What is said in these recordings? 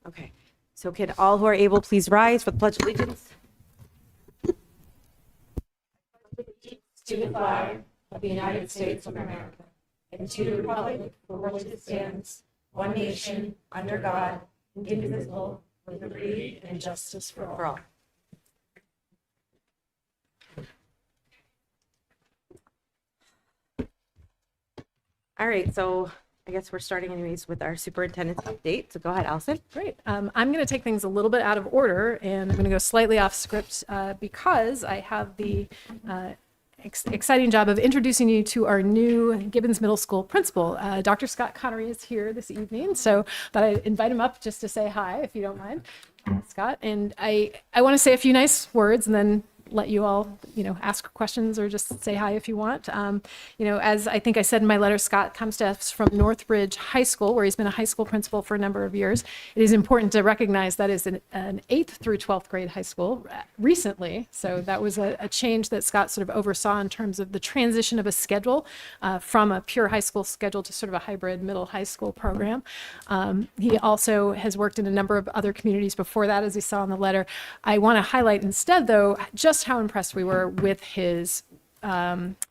Okay, so can all who are able please rise for the Pledge of Allegiance? To the flag of the United States of America and to the republic for which it stands, one nation, under God, indivisible, with liberty and justice for all. All right, so I guess we're starting anyways with our superintendent's update. So go ahead, Allison. Great. I'm going to take things a little bit out of order, and I'm going to go slightly off script because I have the exciting job of introducing you to our new Gibbons Middle School principal. Dr. Scott Connery is here this evening, so thought I'd invite him up just to say hi, if you don't mind, Scott. And I want to say a few nice words and then let you all, ask questions or just say hi if you want. As I think I said in my letter, Scott comes to us from Northbridge High School, where he's been a high school principal for a number of years. It is important to recognize that is an 8th through 12th grade high school recently. So that was a change that Scott sort of oversaw in terms of the transition of a schedule from a pure high school schedule to sort of a hybrid middle high school program. He also has worked in a number of other communities before that, as you saw in the letter. I want to highlight instead, though, just how impressed we were with his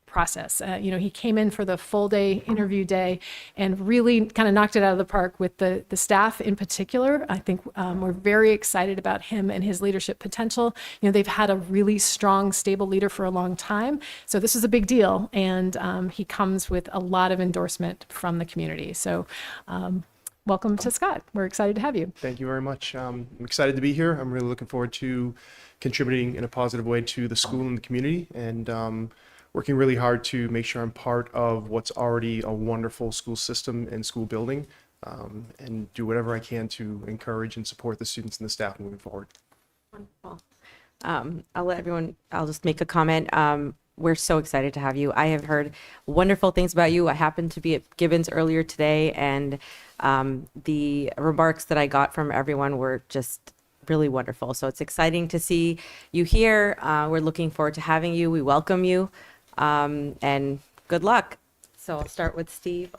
process. He came in for the full day interview day and really kind of knocked it out of the park with the staff in particular. I think we're very excited about him and his leadership potential. They've had a really strong, stable leader for a long time. So this is a big deal. And he comes with a lot of endorsement from the community. So welcome to Scott. We're excited to have you. Thank you very much. I'm excited to be here. I'm really looking forward to contributing in a positive way to the school and the community, and working really hard to make sure I'm part of what's already a wonderful school system and school building, and do whatever I can to encourage and support the students and the staff moving forward. Wonderful. I'll just make a comment. We're so excited to have you. I have heard wonderful things about you. I happened to be at Gibbons earlier today, and the remarks that I got from everyone were just really wonderful. So it's exciting to see you here. We're looking forward to having you. We welcome you, and good luck. So I'll start with Steve.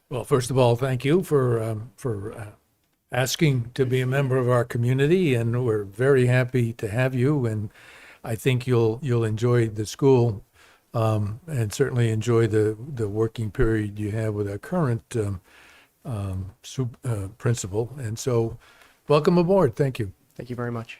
Well, first of all, thank you for asking to be a member of our community, and we're very happy to have you. And I think you'll enjoy the school, and certainly enjoy the working period you have with our current principal. And so, welcome aboard. Thank you. Thank you very much.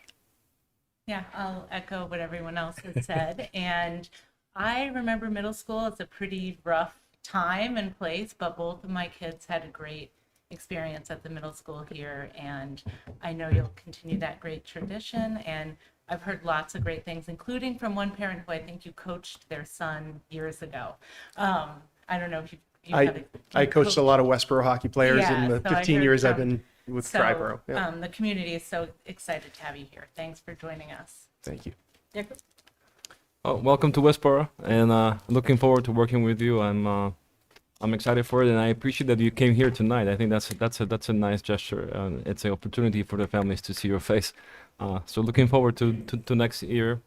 Yeah, I'll echo what everyone else has said. And I remember middle school as a pretty rough time and place, but both of my kids had a great experience at the middle school here. And I know you'll continue that great tradition. And I've heard lots of great things, including from one parent who I think you coached their son years ago. I don't know if you I coached a lot of Westborough hockey players in the so 15 years I've been with Triborough. Yeah. The community is so excited to have you here. Thanks for joining us. Thank you. Oh, welcome to Westborough, and looking forward to working with you. I'm excited for it, and I appreciate that you came here tonight. I think that's a nice gesture. It's an opportunity for the families to see your face. So looking forward to next year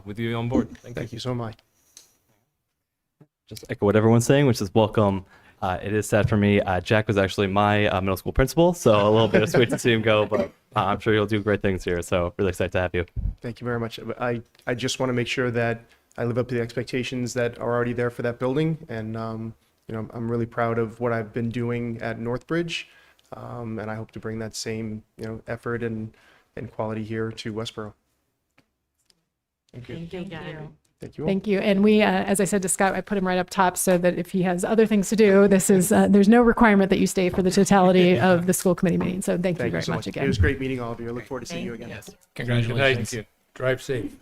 with you on board. Thank you so much. Just echo what everyone's saying, which is welcome. It is sad for me. Jack was actually my middle school principal, so a little bit of sweet to see him go, but I'm sure you'll do great things here. So really excited to have you. Thank you very much. I just want to make sure that I live up to the expectations that are already there for that building. And, I'm really proud of what I've been doing at Northbridge. And I hope to bring that same, effort and quality here to Westborough. Thank you. Thank you. Thank you all. Thank you. And we, as I said to Scott, I put him right up top so that if he has other things to do, there's no requirement that you stay for the totality of the school committee meeting. So thank you very so much again. It was great meeting all of you. I look forward to seeing you again. Yes. Congratulations. Thank you. Drive safe.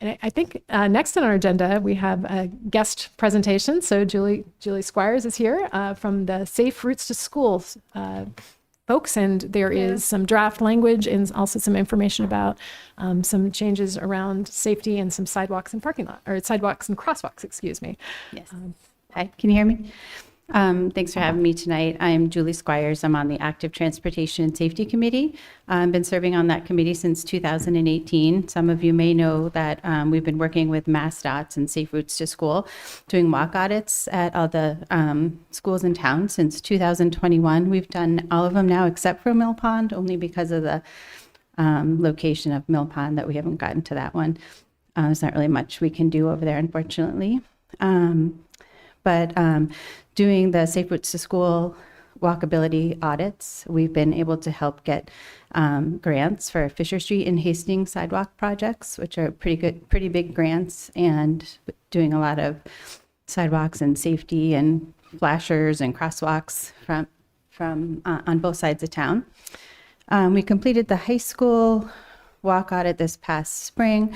And I think next on our agenda, we have a guest presentation. So Julie Squires is here from the Safe Routes to Schools folks, and there is some draft language and also some information about some changes around safety and some sidewalks and parking lot, or sidewalks and crosswalks, excuse me. Yes. Hi, can you hear me? Thanks for having me tonight. I'm Julie Squires. I'm on the Active Transportation and Safety Committee. I've been serving on that committee since 2018. Some of you may know that we've been working with MassDOTs and Safe Routes to School, doing walk audits at all the schools in town since 2021. We've done all of them now except for Mill Pond, only because of the location of Mill Pond that we haven't gotten to that one. There's not really much we can do over there, unfortunately. But doing the Safe Routes to School walkability audits, we've been able to help get grants for Fisher Street and Hastings sidewalk projects, which are pretty big grants, and doing a lot of sidewalks and safety and flashers and crosswalks from on both sides of town. We completed the high school walk audit this past spring,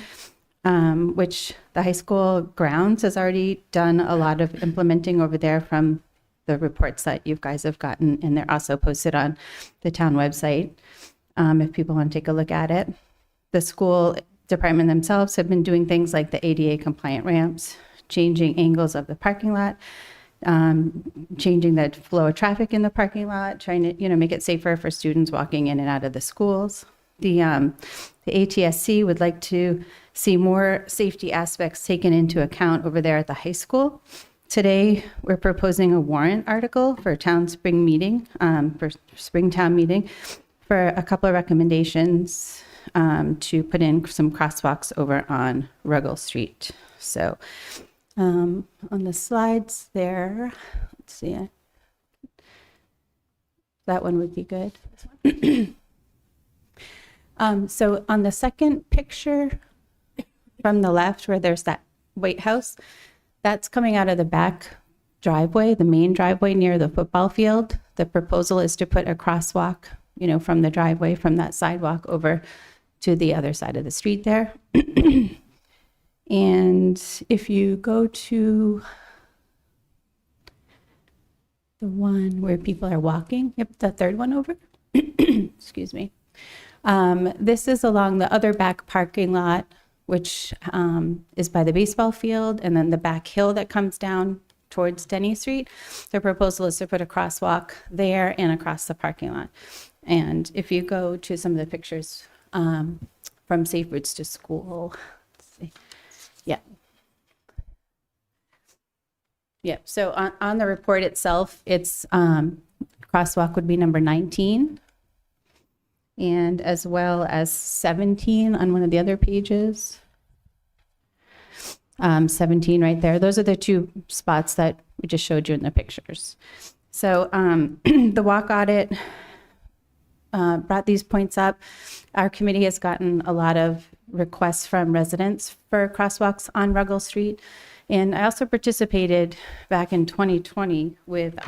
which the high school grounds has already done a lot of implementing over there from the reports that you guys have gotten, and they're also posted on the town website if people want to take a look at it. The school department themselves have been doing things like the ADA compliant ramps, changing angles of the parking lot, changing the flow of traffic in the parking lot, trying to make it safer for students walking in and out of the schools. The ATSC would like to see more safety aspects taken into account over there at the high school. Today, we're proposing a warrant article for town spring meeting, for Springtown meeting, for a couple of recommendations to put in some crosswalks over on Ruggles Street. So on the slides there, let's see, that one would be good. So on the second picture from the left, where there's that White House, that's coming out of the back driveway, the main driveway near the football field. The proposal is to put a crosswalk, from the driveway, from that sidewalk over to the other side of the street there. And if you go to the one where people are walking, yep, the third one over, excuse me. This is along the other back parking lot, which is by the baseball field, and then the back hill that comes down towards Denny Street. The proposal is to put a crosswalk there and across the parking lot. And if you go to some of the pictures from Safe Routes to School, let's see. Yeah. Yeah, so on the report itself, it's crosswalk would be number 19. And as well as 17 on one of the other pages. 17 right there. Those are the two spots that we just showed you in the pictures. So the walk audit brought these points up. Our committee has gotten a lot of requests from residents for crosswalks on Ruggles Street. And I also participated back in 2020 with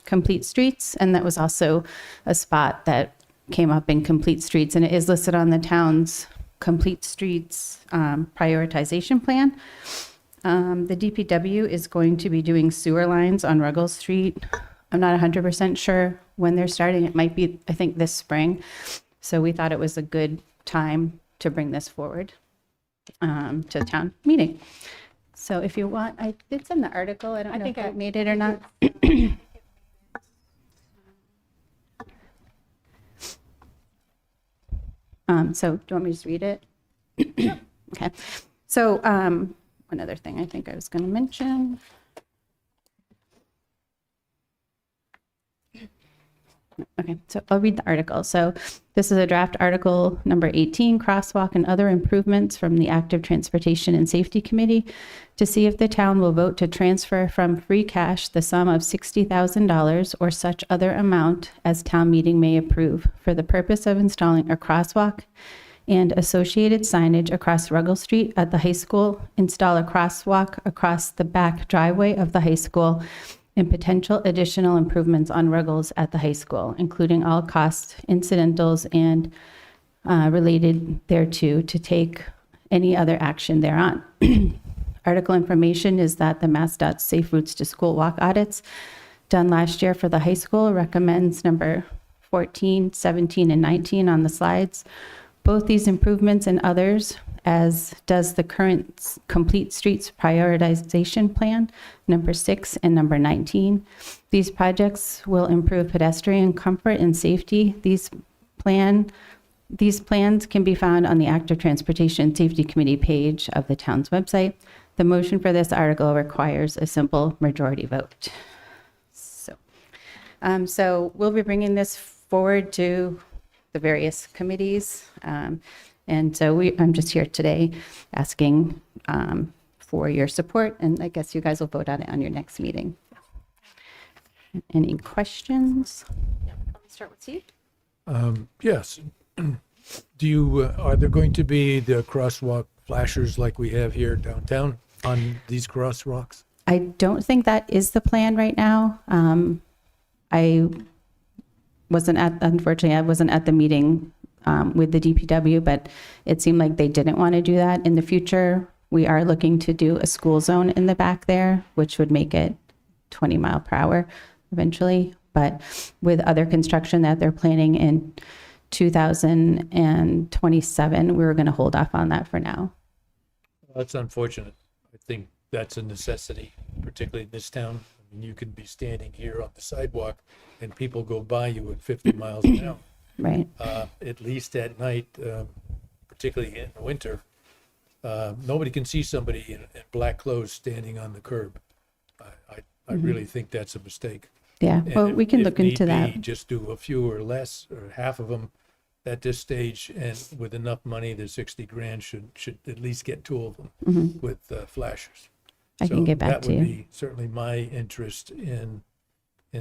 Complete Streets, and that was also a spot that came up in Complete Streets, and it is listed on the town's Complete Streets prioritization plan. The DPW is going to be doing sewer lines on Ruggles Street. I'm not 100% sure when they're starting. It might be, I think, this spring. So we thought it was a good time to bring this forward to the town meeting. So if you want, I did send the article. I don't know if I made it or not. So do you want me to just read it? Okay. So one other thing I think I was going to mention. Okay, so I'll read the article. So this is a draft article number 18, crosswalk and other improvements from the Active Transportation and Safety Committee, to see if the town will vote to transfer from free cash the sum of $60,000 or such other amount as town meeting may approve for the purpose of installing a crosswalk and associated signage across Ruggles Street at the high school, install a crosswalk across the back driveway of the high school, and potential additional improvements on Ruggles at the high school, including all costs, incidentals, and related thereto, to take any other action thereon. Article information is that the MassDOT Safe Routes to School walk audits done last year for the high school recommends number 14, 17, and 19 on the slides. Both these improvements and others as does the current Complete Streets Prioritization Plan, number 6 and number 19. These projects will improve pedestrian comfort and safety. These plans can be found on the Active Transportation Safety Committee page of the town's website. The motion for this article requires a simple majority vote. So we'll be bringing this forward to the various committees. And so I'm just here today asking for your support, and I guess you guys will vote on it on your next meeting. Any questions? Let me start with Steve. Yes. Do you, are there going to be the crosswalk flashers like we have here downtown on these crosswalks? I don't think that is the plan right now. Unfortunately, I wasn't at the meeting with the DPW, but it seemed like they didn't want to do that. In the future, we are looking to do a school zone in the back there, which would make it 20 mile per hour eventually. But with other construction that they're planning in 2027, we were going to hold off on that for now. That's unfortunate. I think that's a necessity, particularly in this town. I mean, you can be standing here on the sidewalk and people go by you at 50 miles an hour. Right. At least at night, particularly in the winter, nobody can see somebody in black clothes standing on the curb. I really think that's a mistake. Yeah. And Well, we can if look into need that. be, just do a few or less or half of them at this stage, and with enough money, the 60 grand should at least get 2 of them with flashers. I can get back that to would you. be certainly my interest in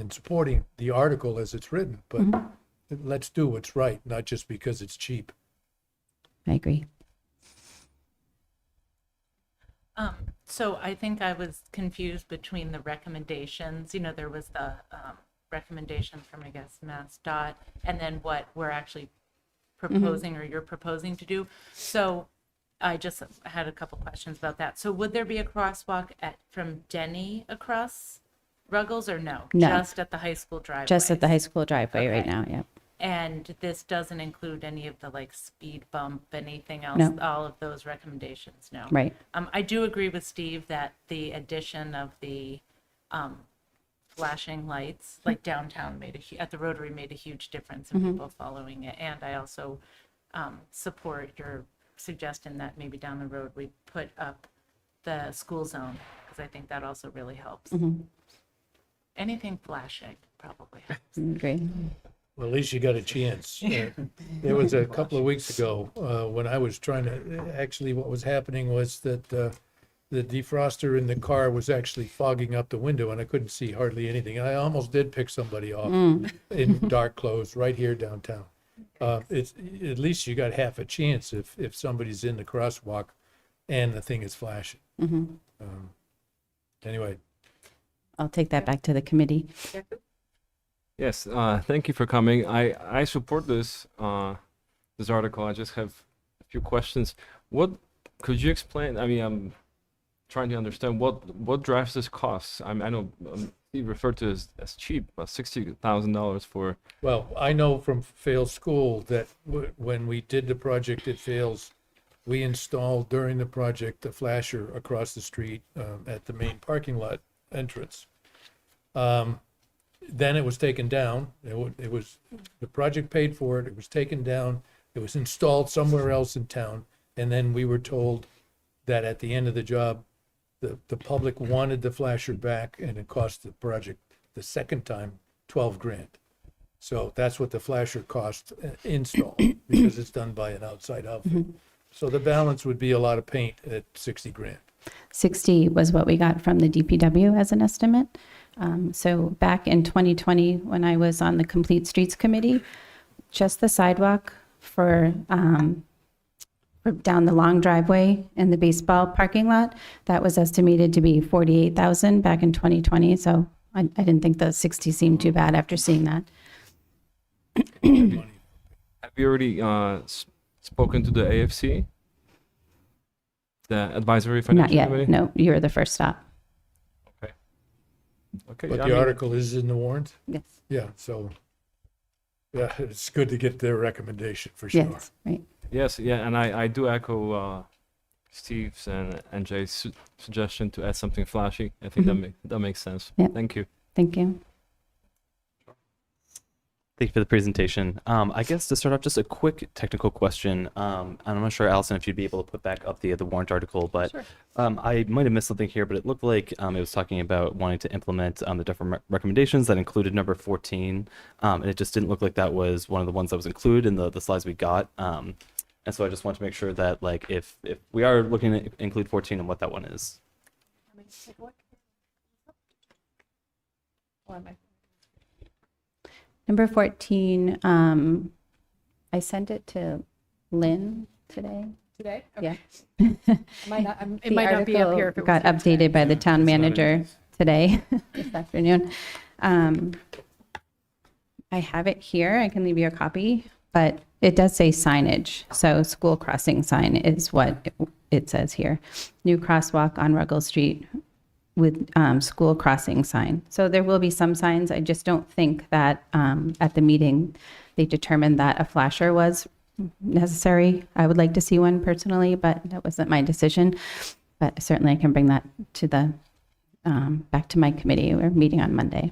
supporting the article as it's written, but let's do what's right, not just because it's cheap. I agree. So I think I was confused between the recommendations. You know, there was the recommendation from, I guess, MassDOT, and then what we're actually proposing or you're proposing to do. So I just had a couple questions about that. So would there be a crosswalk from Denny across Ruggles, or no? No. Just at the high school driveway? Just at the high school driveway right Okay. now. Yeah. And this doesn't include any of the like speed bump, anything else, No. all of those recommendations, no? Right. I do agree with Steve that the addition of the flashing lights, like downtown at the Rotary made a huge difference in people following it. And I also support your suggestion that maybe down the road we put up the school zone, because I think that also really helps. Anything flashing probably helps. Agree. Well, at least you got a chance. There was a couple of weeks ago when I was trying to, actually what was happening was that the defroster in the car was actually fogging up the window and I couldn't see hardly anything. And I almost did pick somebody off in dark clothes right here downtown. It's, at least you got half a chance if somebody's in the crosswalk and the thing is flashing. Anyway, I'll take that back to the committee. Yes, thank you for coming. I support this this article. I just have a few questions. What could you explain? I mean, I'm trying to understand what drives this cost. I know you referred to as cheap, $60,000 for. well, I know from Fales School that when we did the project at Fales, we installed during the project the flasher across the street at the main parking lot entrance. Then it was taken down. It was, the project paid for it. It was taken down. It was installed somewhere else in town. And then we were told that at the end of the job, the public wanted the flasher back, and it cost the project the second time $12 grand. So that's what the flasher cost install, because it's done by an outside outfit. So the balance would be a lot of paint at 60 grand. 60 was what we got from the DPW as an estimate. So back in 2020, when I was on the Complete Streets Committee, just the sidewalk for down the long driveway in the baseball parking lot, that was estimated to be $48,000 back in 2020. So I didn't think the 60 seemed too bad after seeing that. Have you already spoken to the AFC, the Advisory Not Financial yet. Committee? No, you were the first stop. Okay. But I the mean, article is in the warrant? Yes. Yeah, so, yeah, it's good to get their recommendation for sure. Yes. Right. Yes, yeah, and I do echo Steve's and Jay's suggestion to add something flashy. I think that makes sense. Yeah. Thank you. Thank you. Thank you for the presentation. I guess to start off, just a quick technical question. And I'm not sure, Allison, if you'd be able to put back up the warrant article, but Sure. I might have missed something here, but it looked like it was talking about wanting to implement the different recommendations that included number 14. And it just didn't look like that was one of the ones that was included in the slides we got. And so I just want to make sure that, like, if we are looking to include 14 and what that one is. Let me take a look. Or am I- Number 14, I sent it to Lynn today. Today? Yeah. It might not, it might not be up here. If it Got was here today. updated by the town manager today, this afternoon. I have it here. I can leave you a copy, but it does say signage. So school crossing sign is what it says here. New crosswalk on Ruggles Street with school crossing sign. So there will be some signs. I just don't think that at the meeting, they determined that a flasher was necessary. I would like to see one personally, but that wasn't my decision. But certainly I can bring that to the, back to my committee. We're meeting on Monday.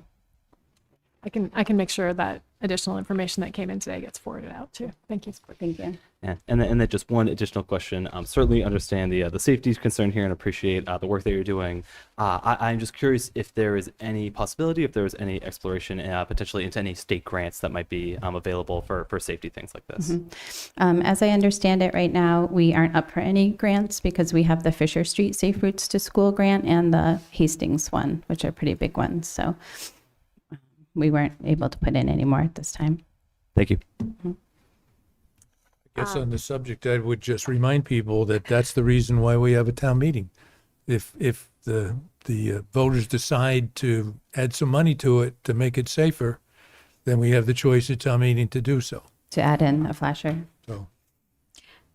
I can make sure that additional information that came in today gets forwarded out too. Thank you. Thank you. Yeah. And then just one additional question. Certainly understand the safety concern here and appreciate the work that you're doing. I'm just curious if there is any possibility, if there is any exploration potentially into any state grants that might be available for safety things like this. As I understand it right now, we aren't up for any grants because we have the Fisher Street Safe Routes to School grant and the Hastings one, which are pretty big ones. So we weren't able to put in any more at this time. Thank you. I guess on the subject, I would just remind people that that's the reason why we have a town meeting. If the voters decide to add some money to it to make it safer, then we have the choice at town meeting to do so. To add in a flasher. So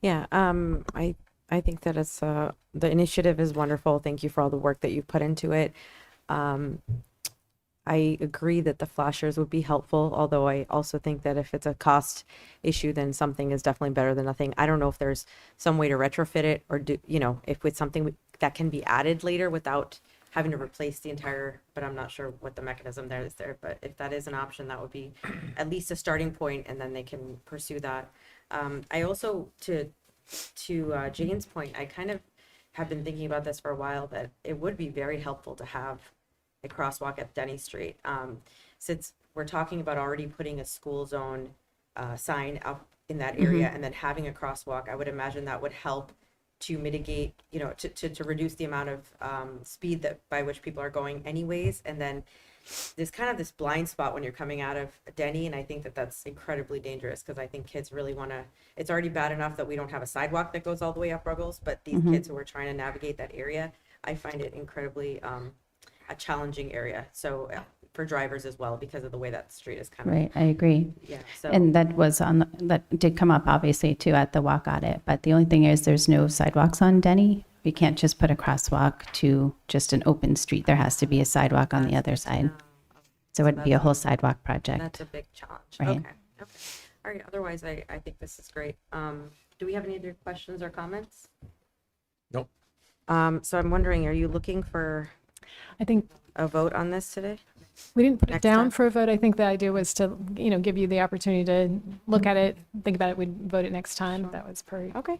Yeah, I think that it's the initiative is wonderful. Thank you for all the work that you've put into it. I agree that the flashers would be helpful, although I also think that if it's a cost issue, then something is definitely better than nothing. I don't know if there's some way to retrofit it or do, if it's something that can be added later without having to replace the entire, but I'm not sure what the mechanism there is there. But if that is an option, that would be at least a starting point, and then they can pursue that. I also, to Jane's point, I kind of have been thinking about this for a while, that it would be very helpful to have a crosswalk at Denny Street. Since we're talking about already putting a school zone sign up in that area and then having a crosswalk, I would imagine that would help to mitigate, to reduce the amount of speed that by which people are going anyways. And then there's kind of this blind spot when you're coming out of Denny, and I think that that's incredibly dangerous because I think kids really want to, it's already bad enough that we don't have a sidewalk that goes all the way up Ruggles, but these kids who are trying to navigate that area, I find it incredibly a challenging area. So for drivers as well, because of the way that street is kind of. Right, I agree. Yeah. So. And that was that did come up obviously too at the walk audit, but the only thing is there's no sidewalks on Denny. We can't just put a crosswalk to just an open street. There has to be a sidewalk on the other side. So it would be a whole sidewalk project. That's a big challenge. Right. Okay. All right. Otherwise, I think this is great. Do we have any other questions or comments? Nope. So I'm wondering, are you looking for I think a vote on this today? we didn't put it Next down time. for a vote. I think the idea was to, give you the opportunity to look at it, think about it. We'd vote it next time. That was per Okay.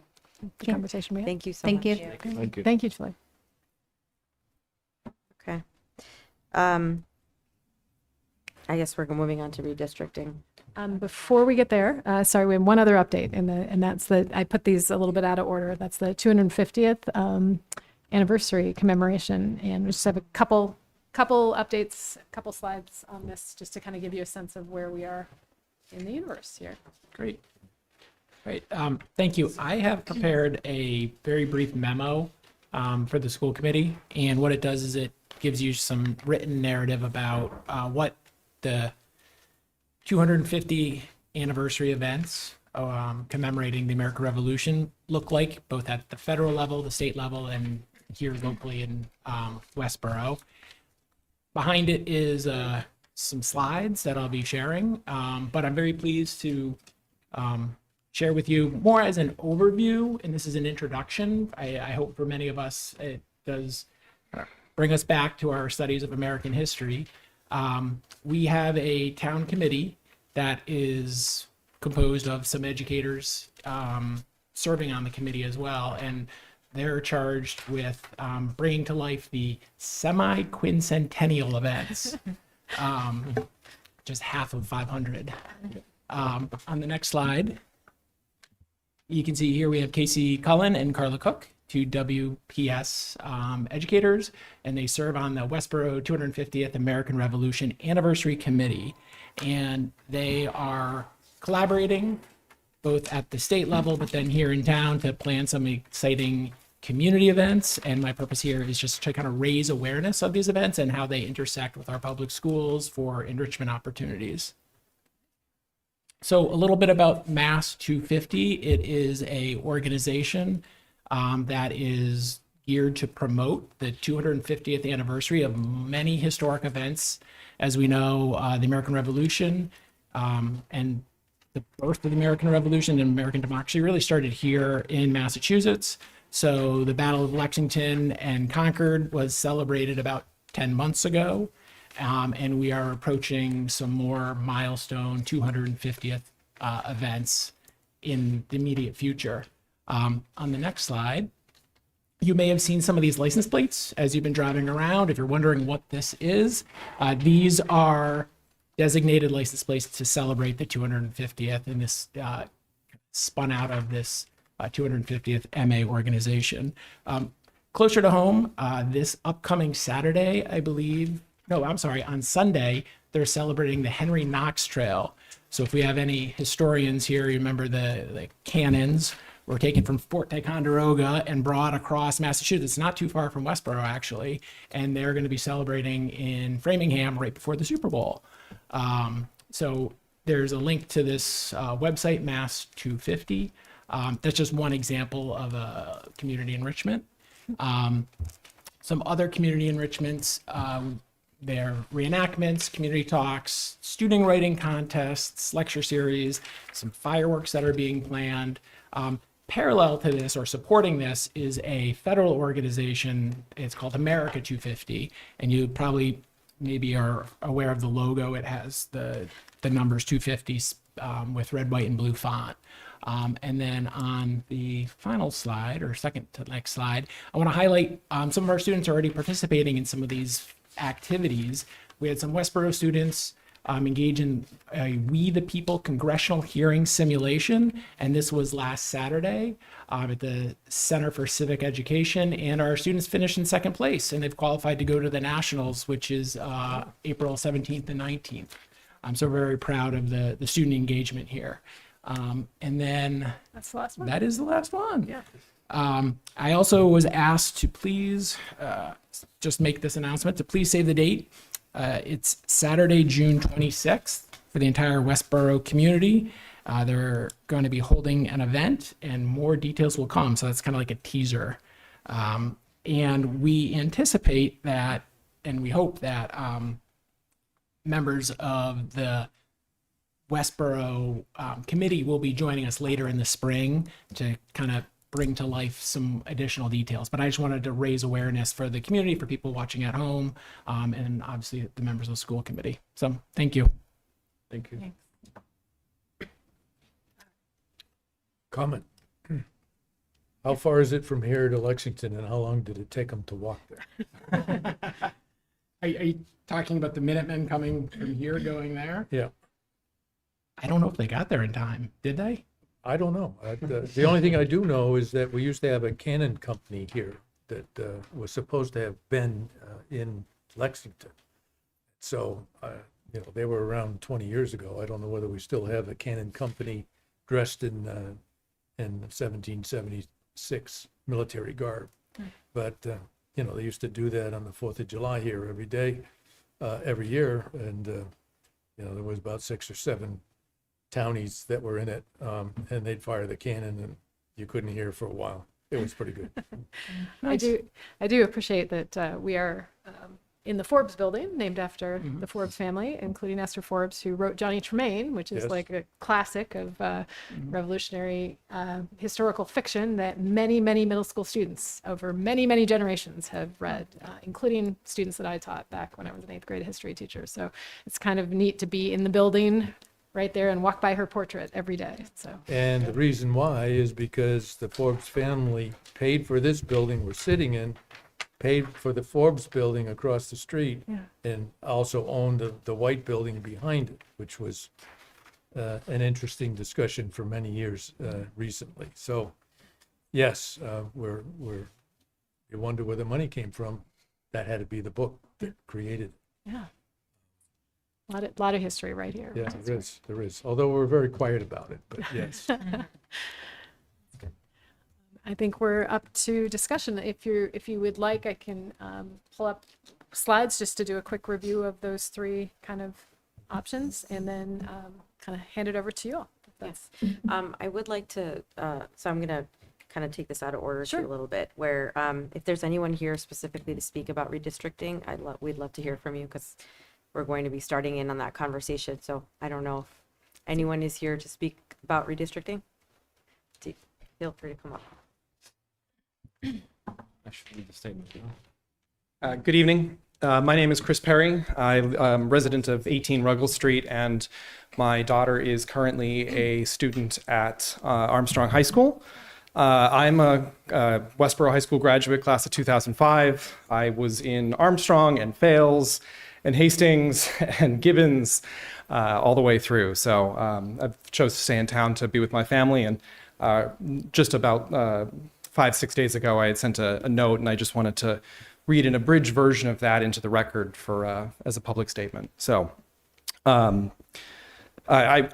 the conversation we had. Thank you so Thank much. you. Thank you. Thank you, Julie. Okay. I guess we're moving on to redistricting. Before we get there, sorry, we have one other update, and that's that I put these a little bit out of order. That's the 250th anniversary commemoration, and we just have a couple updates, couple slides on this, just to kind of give you a sense of where we are in the universe here. Great. Great. Thank you. I have prepared a very brief memo for the school committee, and what it does is it gives you some written narrative about what the 250 anniversary events commemorating the American Revolution look like, both at the federal level, the state level, and here locally in Westborough. Behind it is some slides that I'll be sharing, but I'm very pleased to share with you more as an overview, and this is an introduction. I hope for many of us it does bring us back to our studies of American history. We have a town committee that is composed of some educators serving on the committee as well, and they're charged with bringing to life the semi-quincentennial events, just half of 500. On the next slide, you can see here we have Casey Cullen and Carla Cook, two WPS educators, and they serve on the Westborough 250th American Revolution Anniversary Committee. And they are collaborating both at the state level, but then here in town to plan some exciting community events. And my purpose here is just to kind of raise awareness of these events and how they intersect with our public schools for enrichment opportunities. So a little bit about Mass 250. It is a organization that is geared to promote the 250th anniversary of many historic events. As we know, the American Revolution and the birth of the American Revolution and American democracy really started here in Massachusetts. So the Battle of Lexington and Concord was celebrated about 10 months ago. And we are approaching some more milestone 250th events in the immediate future. On the next slide, you may have seen some of these license plates as you've been driving around. If you're wondering what this is, these are designated license plates to celebrate the 250th, and this spun out of this 250th MA organization. Closer to home, this upcoming Saturday, I believe, no, I'm sorry, on Sunday, they're celebrating the Henry Knox Trail. So if we have any historians here, you remember the cannons were taken from Fort Ticonderoga and brought across Massachusetts, not too far from Westborough, actually. And they're going to be celebrating in Framingham right before the Super Bowl. So there's a link to this website, Mass 250. That's just one example of a community enrichment. Some other community enrichments, they're reenactments, community talks, student writing contests, lecture series, some fireworks that are being planned. Parallel to this or supporting this is a federal organization. It's called America 250, and you probably maybe are aware of the logo. It has the numbers 250 with red, white, and blue font. And then on the final slide, or second to next slide, I want to highlight some of our students are already participating in some of these activities. We had some Westborough students engage in a We the People congressional hearing simulation, and this was last Saturday at the Center for Civic Education, and our students finished in second place, and they've qualified to go to the Nationals, which is April 17th and 19th. I'm so very proud of the student engagement here. And then That's the last one. that is the last one. Yeah. I also was asked to please just make this announcement to please save the date. It's Saturday, June 26th for the entire Westborough community. They're going to be holding an event and more details will come. So that's kind of like a teaser. And we anticipate that, and we hope that members of the Westborough committee will be joining us later in the spring to kind of bring to life some additional details. But I just wanted to raise awareness for the community, for people watching at home, and obviously the members of the school committee. So thank you. Thank you. Comment. How far is it from here to Lexington, and how long did it take them to walk there? Are you talking about the Minutemen coming from here going there? Yeah, I don't know if they got there in time. Did they? I don't know. The only thing I do know is that we used to have a cannon company here that was supposed to have been in Lexington. So, they were around 20 years ago. I don't know whether we still have a cannon company dressed in 1776 military garb. But, they used to do that on the 4th of July here every day, every year. And, there was about 6 or 7 townies that were in it, and they'd fire the cannon and you couldn't hear for a while. It was pretty good. I do appreciate that we are in the Forbes building, named after the Forbes family, including Esther Forbes, who wrote Johnny Tremaine, which is Yes. like a classic of revolutionary historical fiction that many, many middle school students over many, many generations have read, including students that I taught back when I was an 8th grade history teacher. So it's kind of neat to be in the building right there and walk by her portrait every day. So And the reason why is because the Forbes family paid for this building we're sitting in, paid for the Forbes building across the street, and also owned the white building behind it, which was an interesting discussion for many years recently. So, yes, you wonder where the money came from. That had to be the book that created it. yeah, a lot of history right here. Yeah, there is. Although we're very quiet about it, but yes. I think we're up to discussion. If you would like, I can pull up slides just to do a quick review of those three kind of options, and then kind of hand it over to you all. Yes. I would like to, so I'm going to kind of take this out of order Sure. too a little bit, where if there's anyone here specifically to speak about redistricting, we'd love to hear from you, because we're going to be starting in on that conversation. So I don't know if anyone is here to speak about redistricting. Feel free to come up. I should read the statement. No? Good evening. My name is Chris Perry. I'm a resident of 18 Ruggles Street, and my daughter is currently a student at Armstrong High School. I'm a Westborough High School graduate, class of 2005. I was in Armstrong and Fales and Hastings and Gibbons all the way through. So I've chose to stay in town to be with my family, and just about 5-6 days ago, I had sent a note, and I just wanted to read an abridged version of that into the record for as a public statement. So I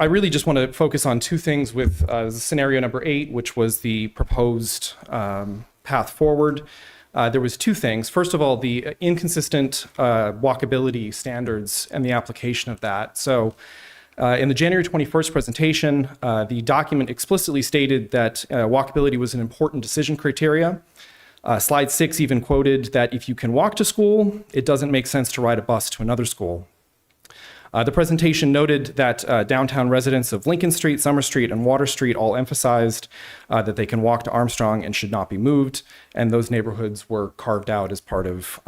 really just want to focus on two things with scenario number 8, which was the proposed path forward. There was two things. First of all, the inconsistent walkability standards and the application of that. So in the January 21st presentation, the document explicitly stated that walkability was an important decision criteria. Slide 6 even quoted that if you can walk to school, it doesn't make sense to ride a bus to another school. The presentation noted that downtown residents of Lincoln Street, Summer Street, and Water Street all emphasized that they can walk to Armstrong and should not be moved, and those neighborhoods were carved out as part of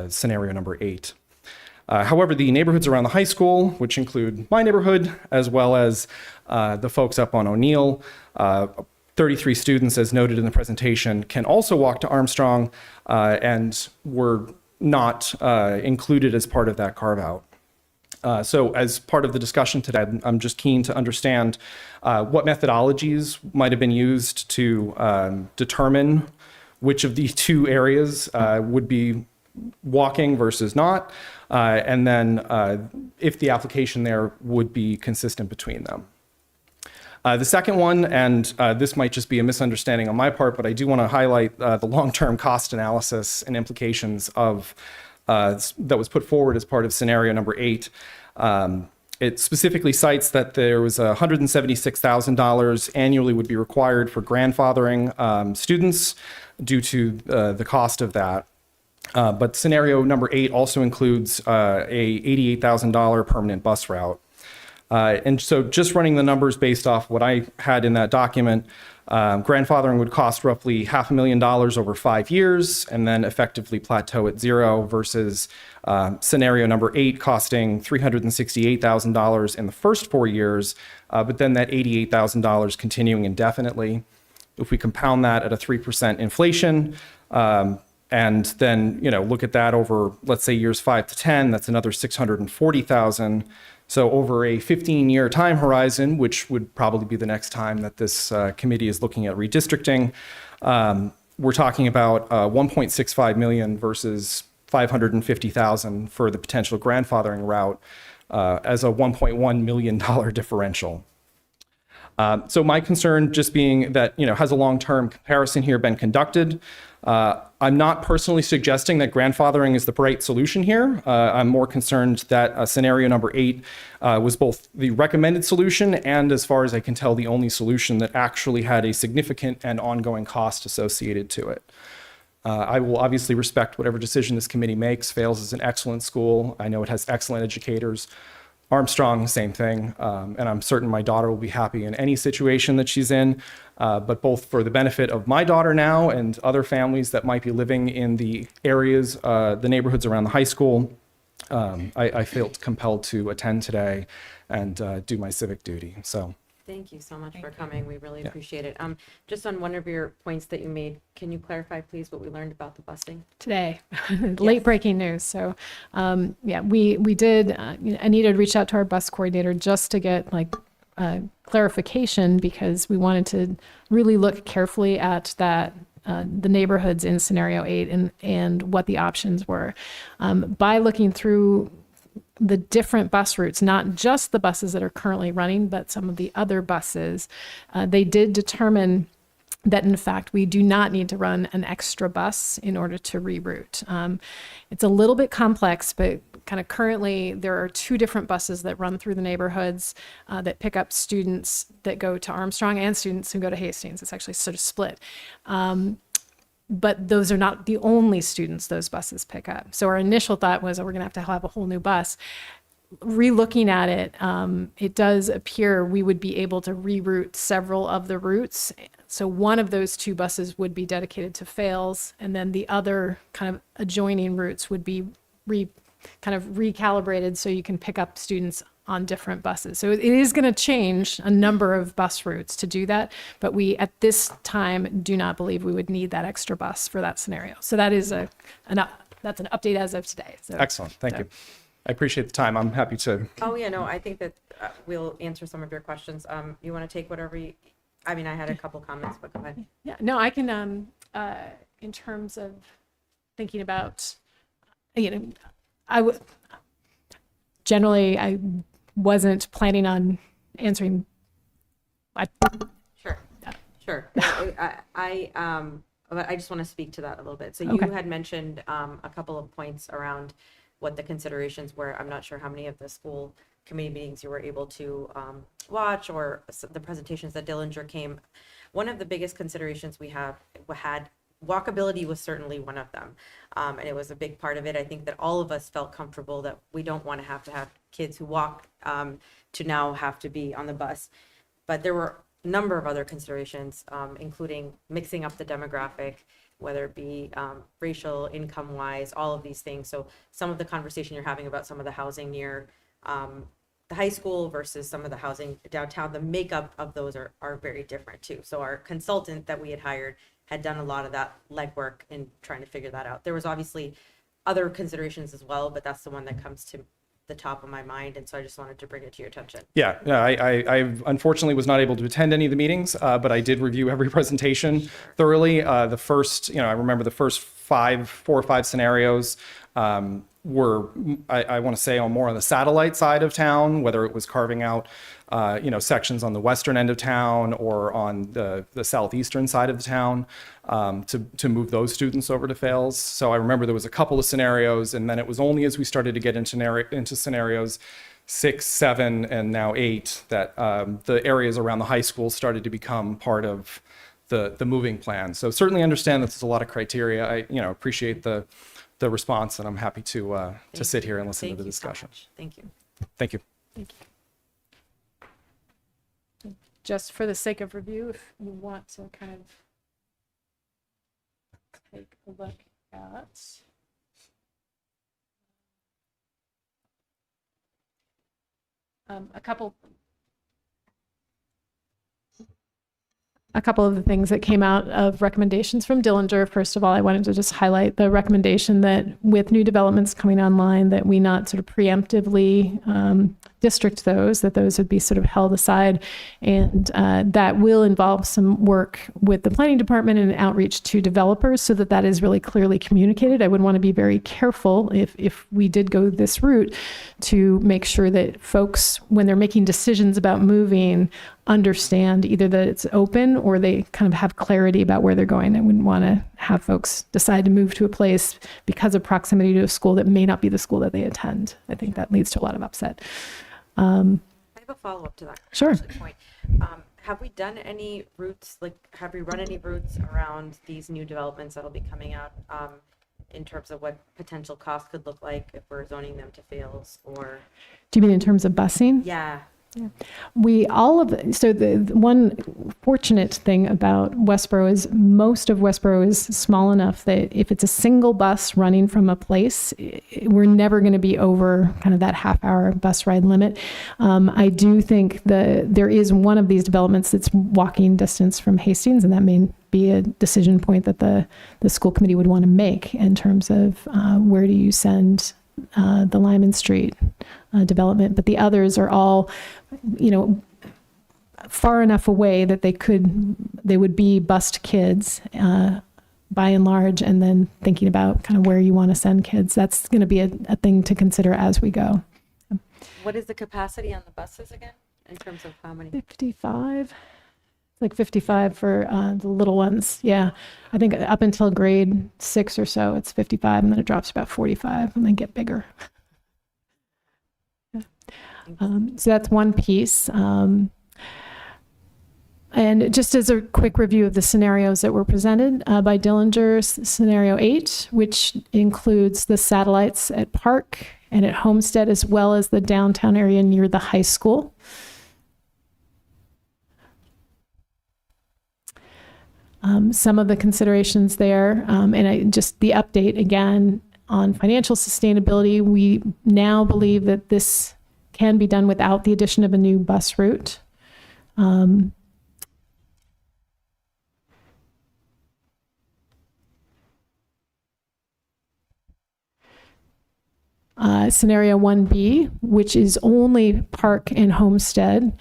scenario number 8. However, the neighborhoods around the high school, which include my neighborhood, as well as the folks up on O'Neill, 33 students, as noted in the presentation, can also walk to Armstrong and were not included as part of that carve-out. So as part of the discussion today, I'm just keen to understand what methodologies might have been used to determine which of the two areas would be walking versus not, and then if the application there would be consistent between them. The second one, and this might just be a misunderstanding on my part, but I do want to highlight the long-term cost analysis and implications of that was put forward as part of scenario number 8. It specifically cites that there was $176,000 annually would be required for grandfathering students due to the cost of that. But scenario number 8 also includes a $88,000 permanent bus route. And so just running the numbers based off what I had in that document, grandfathering would cost roughly $500,000 over 5 years and then effectively plateau at zero, versus scenario number 8 costing $368,000 in the first 4 years, but then that $88,000 continuing indefinitely. If we compound that at a 3% inflation, and then look at that over, let's say, years 5 to 10, that's another $640,000. So over a 15-year time horizon, which would probably be the next time that this committee is looking at redistricting, we're talking about $1.65 million versus $550,000 for the potential grandfathering route, as a $1.1 million differential. So my concern just being that, has a long-term comparison here been conducted? I'm not personally suggesting that grandfathering is the right solution here. I'm more concerned that scenario number 8 was both the recommended solution and, as far as I can tell, the only solution that actually had a significant and ongoing cost associated to it. I will obviously respect whatever decision this committee makes. Fales is an excellent school. I know it has excellent educators. Armstrong, same thing. And I'm certain my daughter will be happy in any situation that she's in. But both for the benefit of my daughter now and other families that might be living in the areas, the neighborhoods around the high school, I felt compelled to attend today and do my civic duty. So. Thank you so much for coming. We really appreciate it. Just on one of your points that you made, can you clarify, please, what we learned about the busing? Today. Late breaking news. So, yeah, we did, Anita had reached out to our bus coordinator just to get like clarification, because we wanted to really look carefully at that, the neighborhoods in scenario 8 and what the options were. By looking through the different bus routes, not just the buses that are currently running, but some of the other buses, they did determine that in fact we do not need to run an extra bus in order to reroute. It's a little bit complex, but kind of currently there are 2 different buses that run through the neighborhoods that pick up students that go to Armstrong and students who go to Hastings. It's actually sort of split. But those are not the only students those buses pick up. So our initial thought was, oh, we're going to have a whole new bus. Relooking at it, it does appear we would be able to reroute several of the routes. So one of those 2 buses would be dedicated to Fales, and then the other kind of adjoining routes would be kind of recalibrated so you can pick up students on different buses. So it is going to change a number of bus routes to do that, but we at this time do not believe we would need that extra bus for that scenario. So that is that's an update as of today. So, Excellent. Thank you. I appreciate the time. I'm happy to. Oh, yeah, no, I think that we'll answer some of your questions. You want to take whatever I mean, I had a couple comments, but go ahead. Yeah, no, I can, in terms of thinking about, generally, I wasn't planning on answering. Sure. But I just want to speak to that a little bit. So you Okay. had mentioned a couple of points around what the considerations were. I'm not sure how many of the school committee meetings you were able to watch, or the presentations that Dillinger came. One of the biggest considerations we had walkability was certainly one of them. And it was a big part of it. I think that all of us felt comfortable that we don't want to have kids who walk to now have to be on the bus. But there were a number of other considerations, including mixing up the demographic, whether it be racial, income-wise, all of these things. So some of the conversation you're having about some of the housing near the high school versus some of the housing downtown, the makeup of those are very different too. So our consultant that we had hired had done a lot of that legwork in trying to figure that out. There was obviously other considerations as well, but that's the one that comes to the top of my mind, and so I just wanted to bring it to your attention. Yeah, I unfortunately was not able to attend any of the meetings, but I did review every presentation thoroughly. The first, I remember the first 4 or 5 scenarios were, I want to say, more on the satellite side of town, whether it was carving out, sections on the western end of town or on the southeastern side of the town to move those students over to Fales. So I remember there was a couple of scenarios, and then it was only as we started to get into scenarios 6, 7, and now 8 that the areas around the high school started to become part of the moving plan. So certainly understand that there's a lot of criteria. I appreciate the response, and I'm happy to sit here and listen to the discussion. Thank you. Thank you. Thank you. Just for the sake of review, if you want to kind of take a look at a couple of the things that came out of recommendations from Dillinger. First of all, I wanted to just highlight the recommendation that with new developments coming online, that we not sort of preemptively district those, that those would be sort of held aside. And that will involve some work with the planning department and outreach to developers so that that is really clearly communicated. I would want to be very careful if we did go this route to make sure that folks, when they're making decisions about moving, understand either that it's open or they kind of have clarity about where they're going. I wouldn't want to have folks decide to move to a place because of proximity to a school that may not be the school that they attend. I think that leads to a lot of upset. I have a follow-up to that. Sure. Point. have we done any routes, like, have we run any routes around these new developments that'll be coming out, in terms of what potential costs could look like if we're zoning them to fails, or, Do you mean in terms of busing? yeah. So the one fortunate thing about Westborough is most of Westborough is small enough that if it's a single bus running from a place, we're never going to be over kind of that half-hour bus ride limit. I do think there is one of these developments that's walking distance from Hastings, and that may be a decision point that the school committee would want to make in terms of where do you send the Lyman Street development, but the others are all, far enough away that they would be bused kids by and large, and then thinking about kind of where you want to send kids. That's going to be a thing to consider as we go. What is the capacity on the buses again, in terms of how many? 55, like 55 for the little ones. Yeah, I think up until grade 6 or so, it's 55, and then it drops to about 45, and then get bigger. So that's one piece. And just as a quick review of the scenarios that were presented by Dillinger, scenario 8, which includes the satellites at Park and at Homestead, as well as the downtown area near the high school. Some of the considerations there, just the update again on financial sustainability. We now believe that this can be done without the addition of a new bus route. Scenario 1B, which is only Park and Homestead.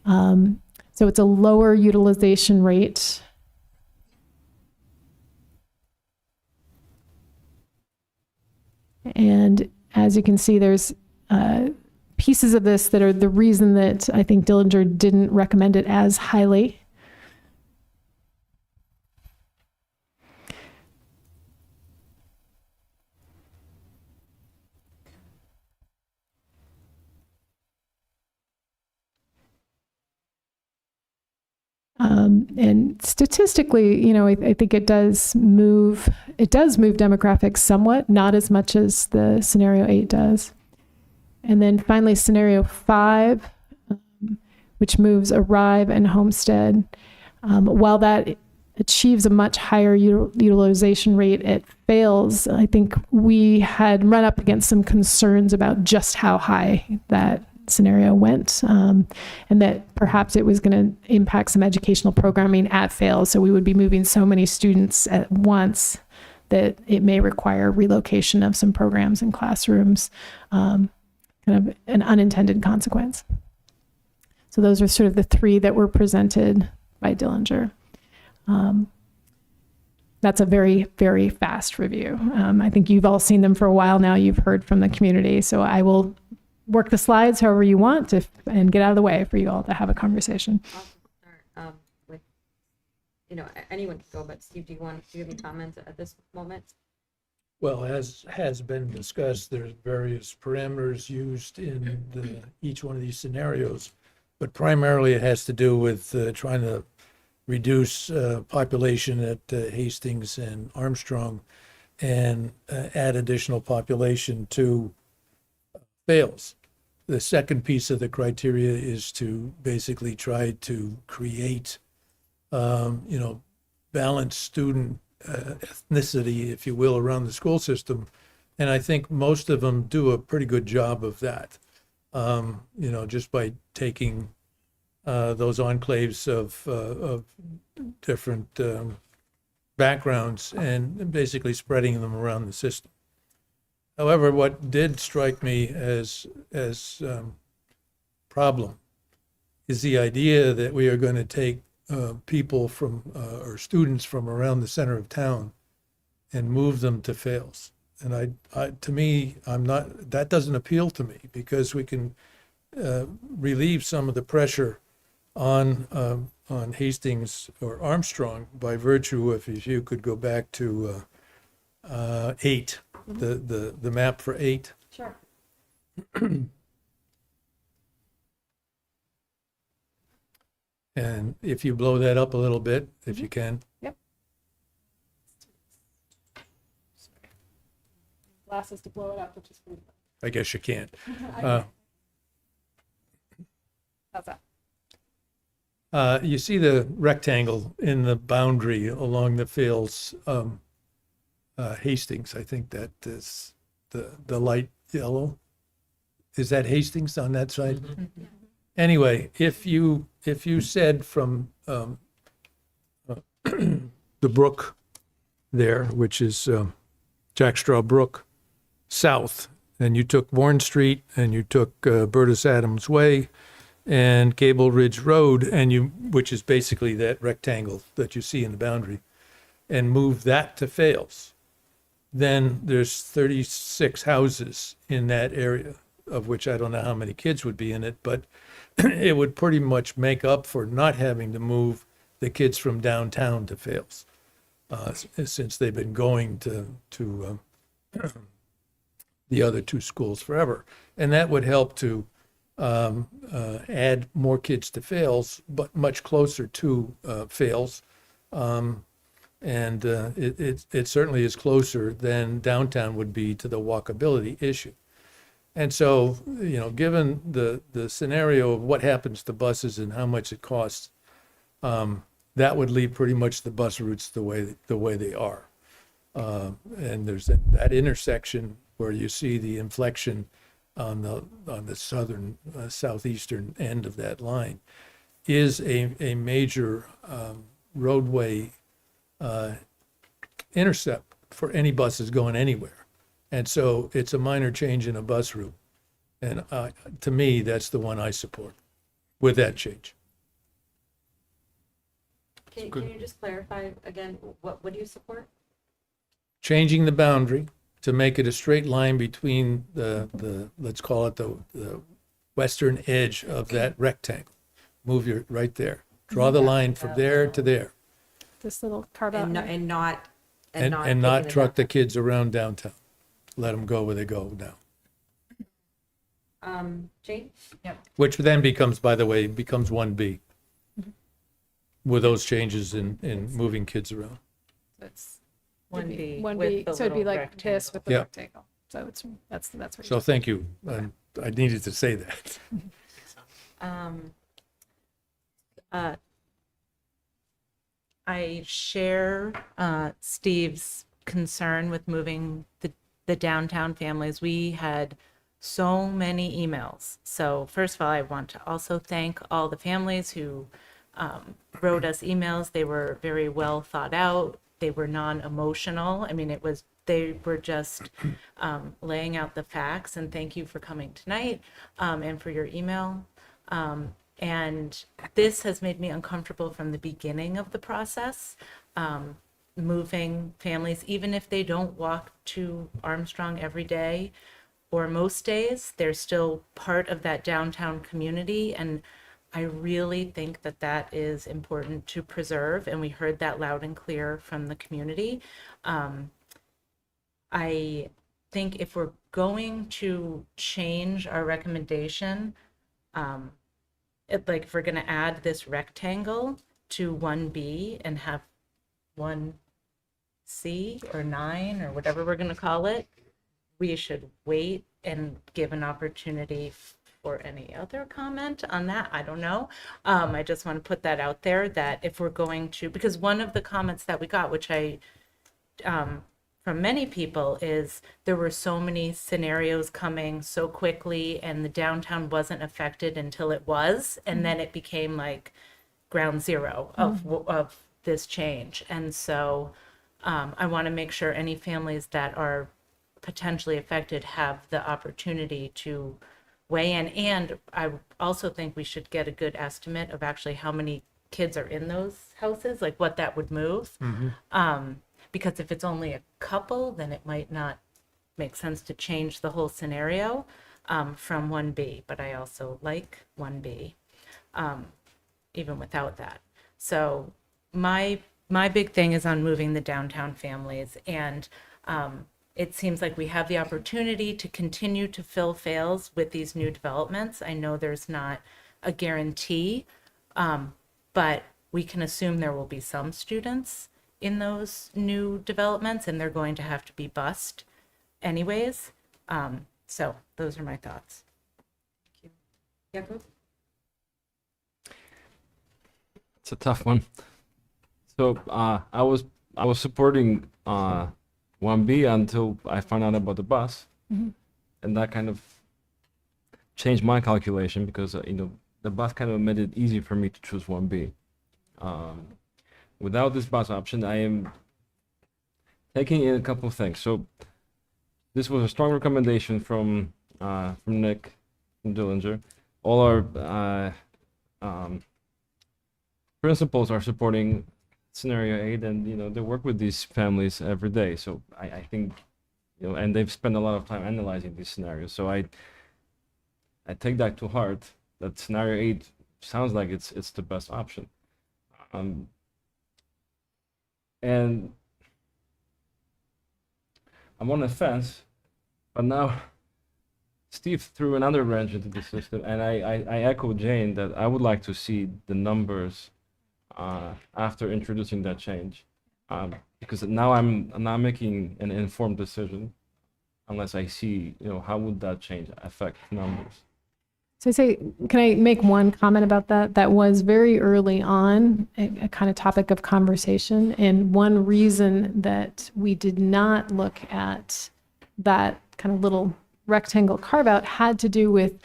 So it's a lower utilization rate. And as you can see, there's pieces of this that are the reason that I think Dillinger didn't recommend it as highly. And statistically, I think it does move demographics somewhat, not as much as the scenario 8 does. And then finally, scenario 5, which moves Arrive and Homestead. While that achieves a much higher utilization rate at Fails, I think we had run up against some concerns about just how high that scenario went, and that perhaps it was going to impact some educational programming at Fails. So we would be moving so many students at once that it may require relocation of some programs and classrooms, kind of an unintended consequence. So those are sort of the 3 that were presented by Dillinger. That's a very, very fast review. I think you've all seen them for a while now. You've heard from the community. So I will work the slides however you want and get out of the way for you all to have a conversation. I'll start with, anyone can go, but Steve, do you have any comments at this moment? Well, as has been discussed, there's various parameters used in each one of these scenarios, but primarily it has to do with trying to reduce population at Hastings and Armstrong and add additional population to Fails. The second piece of the criteria is to basically try to create, balanced student ethnicity, if you will, around the school system. And I think most of them do a pretty good job of that, just by taking those enclaves of different backgrounds and basically spreading them around the system. However, what did strike me as problem is the idea that we are going to take people from or students from around the center of town and move them to Fails. And that doesn't appeal to me, because we can relieve some of the pressure on Hastings or Armstrong by virtue of, if you could go back to 8. The map for 8. Sure. And if you blow that up a little bit, if you can. Yep. Glasses to blow it up, which is pretty fun. I guess you can't. Uh, How's that? You see the rectangle in the boundary along the fields, Hastings, I think that is the light yellow. Is that Hastings on that side? Anyway, if you said from the brook there, which is Jackstraw Brook, south, and you took Warren Street and you took Burtis Adams Way and Gable Ridge Road, which is basically that rectangle that you see in the boundary, and move that to Fales, then there's 36 houses in that area, of which I don't know how many kids would be in it, but it would pretty much make up for not having to move the kids from downtown to Fales, since they've been going to the other two schools forever. And that would help to add more kids to Fales, but much closer to Fales. It certainly is closer than downtown would be to the walkability issue. And so, given the scenario of what happens to buses and how much it costs, that would leave pretty much the bus routes the way they are. And there's that intersection where you see the inflection on the southern southeastern end of that line is a major roadway intercept for any buses going anywhere. And so it's a minor change in a bus route. And to me, that's the one I support with that change. Can you just clarify again, what do you support? Changing the boundary to make it a straight line between the let's call it the western edge of that rectangle. Move your right there. Draw the line from there to there. This little carve out. And not And not truck the kids around downtown. Let them go where they go now. Jane? Which then becomes, by the way, becomes 1B. With those changes in moving kids around. It's 1B. One with B. the So it'd be little like this with the Yeah. rectangle. So that's what. So thank you. I needed to say that. I share Steve's concern with moving the downtown families. We had so many emails. So first of all, I want to also thank all the families who wrote us emails. They were very well thought out. They were non-emotional. I mean, they were just laying out the facts. And thank you for coming tonight and for your email. And this has made me uncomfortable from the beginning of the process. Moving families, even if they don't walk to Armstrong every day or most days, they're still part of that downtown community. And I really think that that is important to preserve. And we heard that loud and clear from the community. I think if we're going to change our recommendation, if we're going to add this rectangle to 1B and have 1C or 9 or whatever we're going to call it, we should wait and give an opportunity for any other comment on that. I don't know. I just want to put that out there that if we're going to, because one of the comments that we got, which from many people, is there were so many scenarios coming so quickly and the downtown wasn't affected until it was, and then it became like ground zero of this change. And so I want to make sure any families that are potentially affected have the opportunity to weigh in. And I also think we should get a good estimate of actually how many kids are in those houses, like what that would move. Because if it's only a couple, then it might not make sense to change the whole scenario from 1B. But I also like 1B, even without that. So my big thing is on moving the downtown families. And it seems like we have the opportunity to continue to fill fails with these new developments. I know there's not a guarantee, but we can assume there will be some students in those new developments, and they're going to have to be bused anyways. So those are my thoughts. It's a tough one. So I was supporting 1B until I found out about the bus, and that kind of changed my calculation because the bus kind of made it easy for me to choose 1B. Without this bus option, I am taking in a couple of things. So this was a strong recommendation from Nick from Dillinger. All our principals are supporting scenario 8, and they work with these families every day. So I think and they've spent a lot of time analyzing these scenarios. So I take that to heart. That scenario 8 sounds like it's the best option. And I'm on the fence, but now Steve threw another wrench into the system, and I echo Jane that I would like to see the numbers after introducing that change, because now I'm not making an informed decision unless I see how would that change affect numbers. So can I make one comment about that? That was very early on a kind of topic of conversation. And one reason that we did not look at that kind of little rectangle carve out had to do with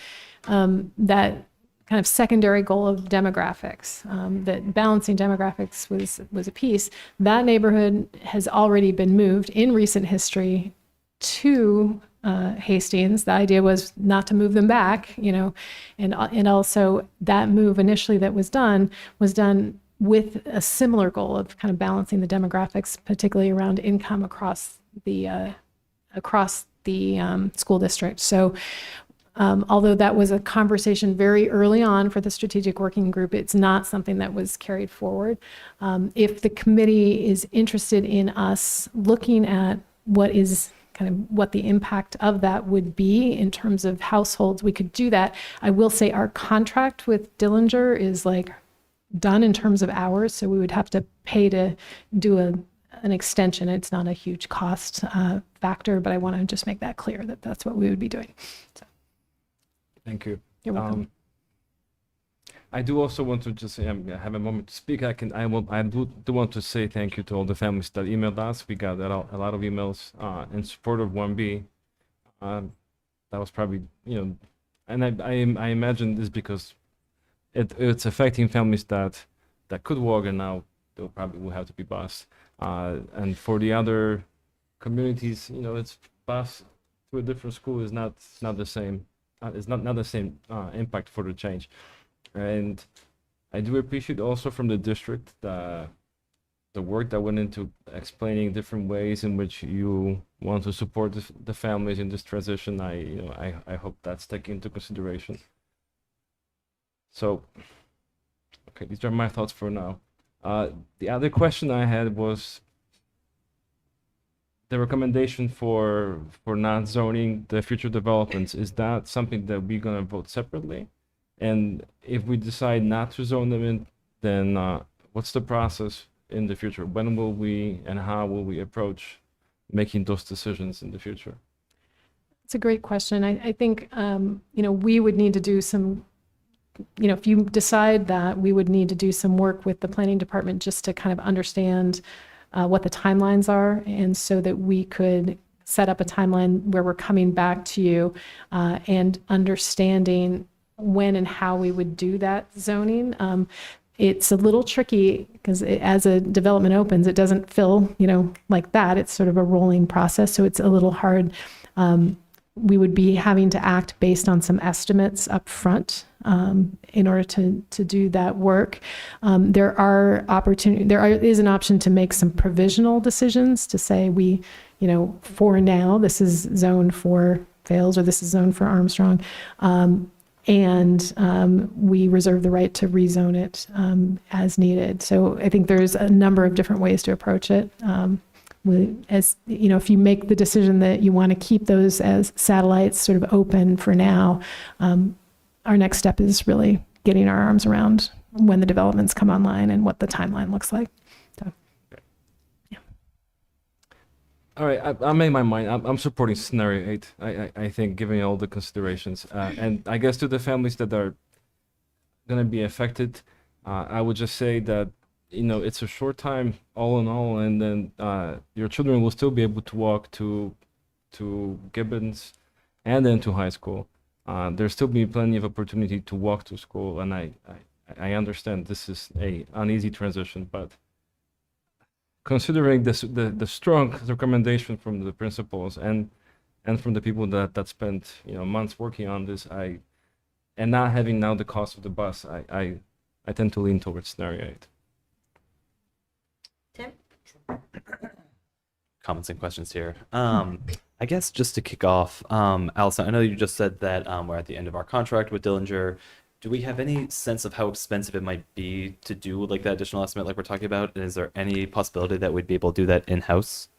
that kind of secondary goal of demographics, that balancing demographics was a piece. That neighborhood has already been moved in recent history to Hastings. The idea was not to move them back, and also that move initially that was done with a similar goal of kind of balancing the demographics, particularly around income across the school district. So although that was a conversation very early on for the strategic working group, it's not something that was carried forward. If the committee is interested in us looking at what the impact of that would be in terms of households, we could do that. I will say our contract with Dillinger is done in terms of hours, so we would have to pay to do an extension. It's not a huge cost factor, but I want to just make that clear that that's what we would be doing. So. Thank you. You're welcome. I do also want to just have a moment to speak. I do want to say thank you to all the families that emailed us. We got a lot of emails in support of 1B. That was probably and I imagine this because it's affecting families that could walk, and now they'll probably will have to be bused. And for the other communities, it's bus to a different school is not the same. It's not the same impact for the change. And I do appreciate also from the district the work that went into explaining different ways in which you want to support the families in this transition. I hope that's taken into consideration. So, okay, these are my thoughts for now. The other question I had was the recommendation for not zoning the future developments. Is that something that we're gonna vote separately? And if we decide not to zone them in, then what's the process in the future? When will we and how will we approach making those decisions in the future? It's a great question. I think, we would need to do some, if you decide that, we would need to do some work with the planning department just to kind of understand what the timelines are, and so that we could set up a timeline where we're coming back to you and understanding when and how we would do that zoning. It's a little tricky because as a development opens, it doesn't fill, like that. It's sort of a rolling process. So it's a little hard. We would be having to act based on some estimates up front in order to do that work. There is an option to make some provisional decisions to say for now, this is zoned for Fales or this is zoned for Armstrong. And we reserve the right to rezone it as needed. So I think there's a number of different ways to approach it. If you make the decision that you want to keep those as satellites sort of open for now, our next step is really getting our arms around when the developments come online and what the timeline looks like. So, All right, I made my mind. I'm supporting scenario 8. I think, given all the considerations, and I guess to the families that are going to be affected, I would just say that, it's a short time all in all, and then your children will still be able to walk to Gibbons and then to high school. There'll still be plenty of opportunity to walk to school, and I understand this is a uneasy transition, but considering this, the strong recommendation from the principals and from the people that spent months working on this, and not having now the cost of the bus, I tend to lean towards scenario 8. Tim? Comments and questions here. I guess just to kick off, Allison, I know you just said that we're at the end of our contract with Dillinger. Do we have any sense of how expensive it might be to do like that additional estimate like we're talking about? And is there any possibility that we'd be able to do that in-house?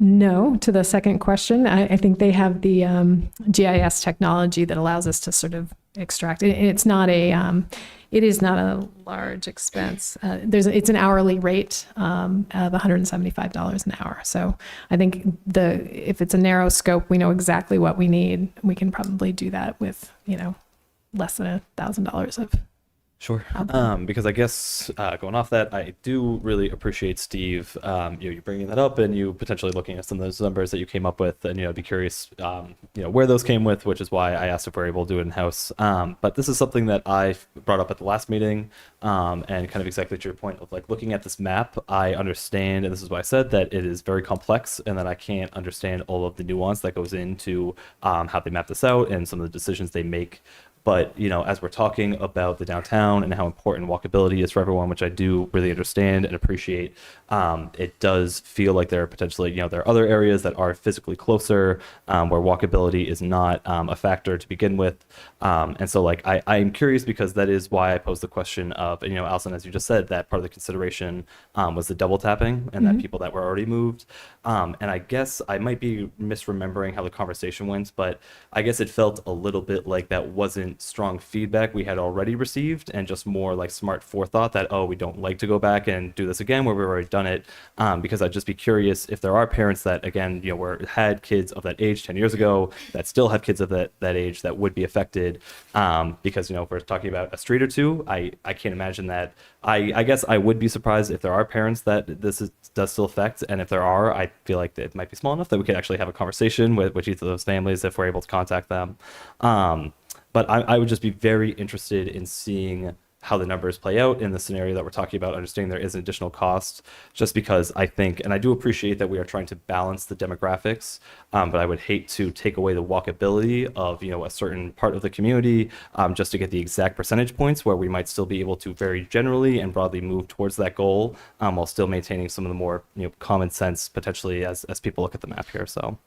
no, to the second question, I think they have the GIS technology that allows us to sort of extract it. It's not it is not a large expense. It's an hourly rate of $175 an hour. So I think if it's a narrow scope, we know exactly what we need. We can probably do that with less than $1,000 of. Sure. Because I guess going off that, I do really appreciate Steve, you bringing that up and you potentially looking at some of those numbers that you came up with, and be curious, where those came with, which is why I asked if we're able to do it in house. But this is something that I brought up at the last meeting, and kind of exactly to your point of like looking at this map, I understand, and this is why I said that it is very complex, and that I can't understand all of the nuance that goes into how they map this out and some of the decisions they make. But, as we're talking about the downtown and how important walkability is for everyone, which I do really understand and appreciate, it does feel like there are potentially, there are other areas that are physically closer, where walkability is not a factor to begin with. And so, I'm curious because that is why I posed the question of, Allison, as you just said, that part of the consideration was the double tapping and that people that were already moved. And I guess I might be misremembering how the conversation went, but I guess it felt a little bit like that wasn't strong feedback we had already received, and just more like smart forethought that, we don't like to go back and do this again where we've already done it. Because I'd just be curious if there are parents that, again, had kids of that age 10 years ago that still have kids of that age that would be affected. Because, if we're talking about a street or two, I can't imagine that. I guess I would be surprised if there are parents that does still affect. And if there are, I feel like it might be small enough that we could actually have a conversation with each of those families if we're able to contact them. But I would just be very interested in seeing how the numbers play out in the scenario that we're talking about, understanding there is an additional cost, just because I think, and I do appreciate that we are trying to balance the demographics, but I would hate to take away the walkability of, a certain part of the community, just to get the exact percentage points where we might still be able to very generally and broadly move towards that goal, while still maintaining some of the more, common sense potentially as people look at the map here. So,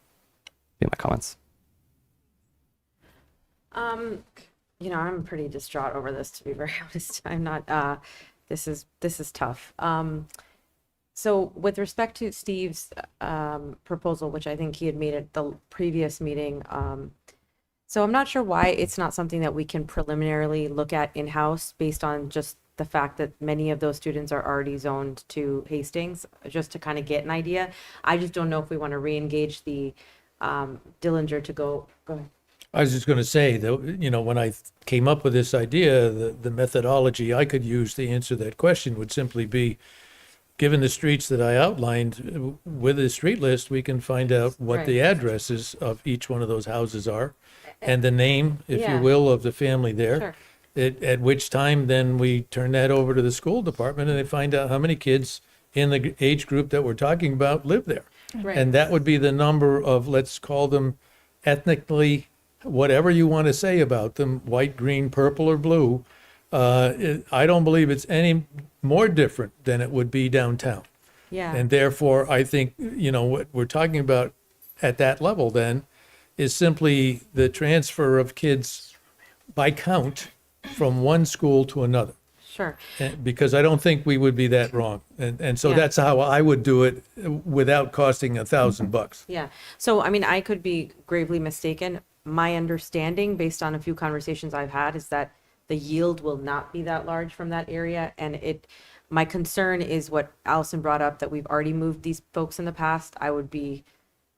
be my comments. I'm pretty distraught over this, to be very honest. I'm not, this is tough. So with respect to Steve's proposal, which I think he had made at the previous meeting, so I'm not sure why it's not something that we can preliminarily look at in-house based on just the fact that many of those students are already zoned to Hastings, just to kind of get an idea. I just don't know if we want to re-engage the Dillinger to go ahead. I was just going to say that, when I came up with this idea, the methodology I could use to answer that question would simply be, given the streets that I outlined, with the street list, we can find out what the addresses of each one of those houses are and the name, if you will, of the family there. Sure. At which time then we turn that over to the school department and they find out how many kids in the age group that we're talking about live there. Right. And that would be the number of, let's call them ethnically, whatever you want to say about them, white, green, purple, or blue. I don't believe it's any more different than it would be downtown. Yeah. And therefore, I think, what we're talking about at that level then is simply the transfer of kids by count from one school to another. Sure. Because I don't think we would be that wrong. And so Yeah. that's how I would do it without costing $1,000. Yeah. So, I could be gravely mistaken. My understanding, based on a few conversations I've had, is that the yield will not be that large from that area. And my concern is what Allison brought up, that we've already moved these folks in the past. I would be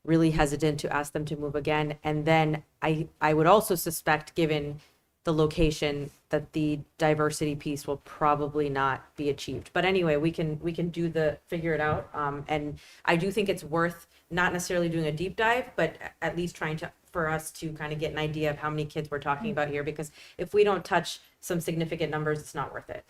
really hesitant to ask them to move again. And then I would also suspect, given the location, that the diversity piece will probably not be achieved. But anyway, we can figure it out. And I do think it's worth not necessarily doing a deep dive, but at least trying for us to kind of get an idea of how many kids we're talking about here, because if we don't touch some significant numbers, it's not worth it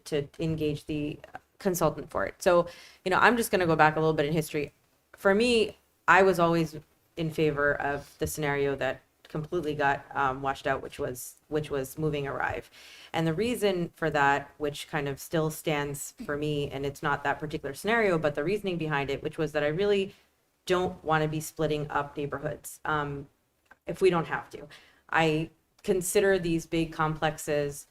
to engage the consultant for it. So, I'm just going to go back a little bit in history. For me, I was always in favor of the scenario that completely got washed out, which was moving Arrive. And the reason for that, which kind of still stands for me, and it's not that particular scenario, but the reasoning behind it, which was that I really don't want to be splitting up neighborhoods if we don't have to. I consider these big complexes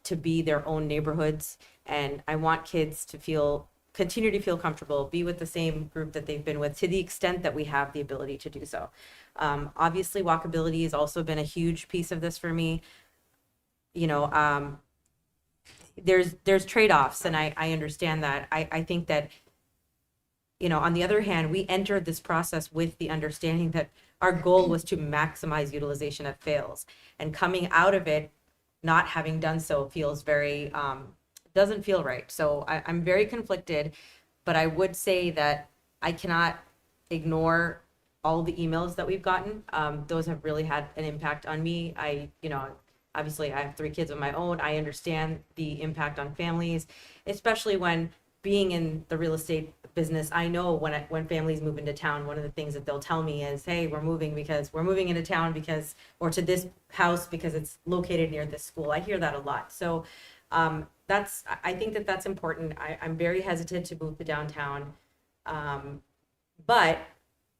to be their own neighborhoods, and I want kids to continue to feel comfortable, be with the same group that they've been with, to the extent that we have the ability to do so. Obviously, walkability has also been a huge piece of this for me. There's trade-offs, and I understand that. I think that, on the other hand, we entered this process with the understanding that our goal was to maximize utilization at fails, and coming out of it, not having done so, feels very doesn't feel right. So I'm very conflicted, but I would say that I cannot ignore all the emails that we've gotten. Those have really had an impact on me. Obviously I have 3 kids of my own. I understand the impact on families, especially when being in the real estate business. I know when families move into town, one of the things that they'll tell me is, hey, we're moving into town or to this house because it's located near this school. I hear that a lot. So I think that's important. I'm very hesitant to move to downtown, but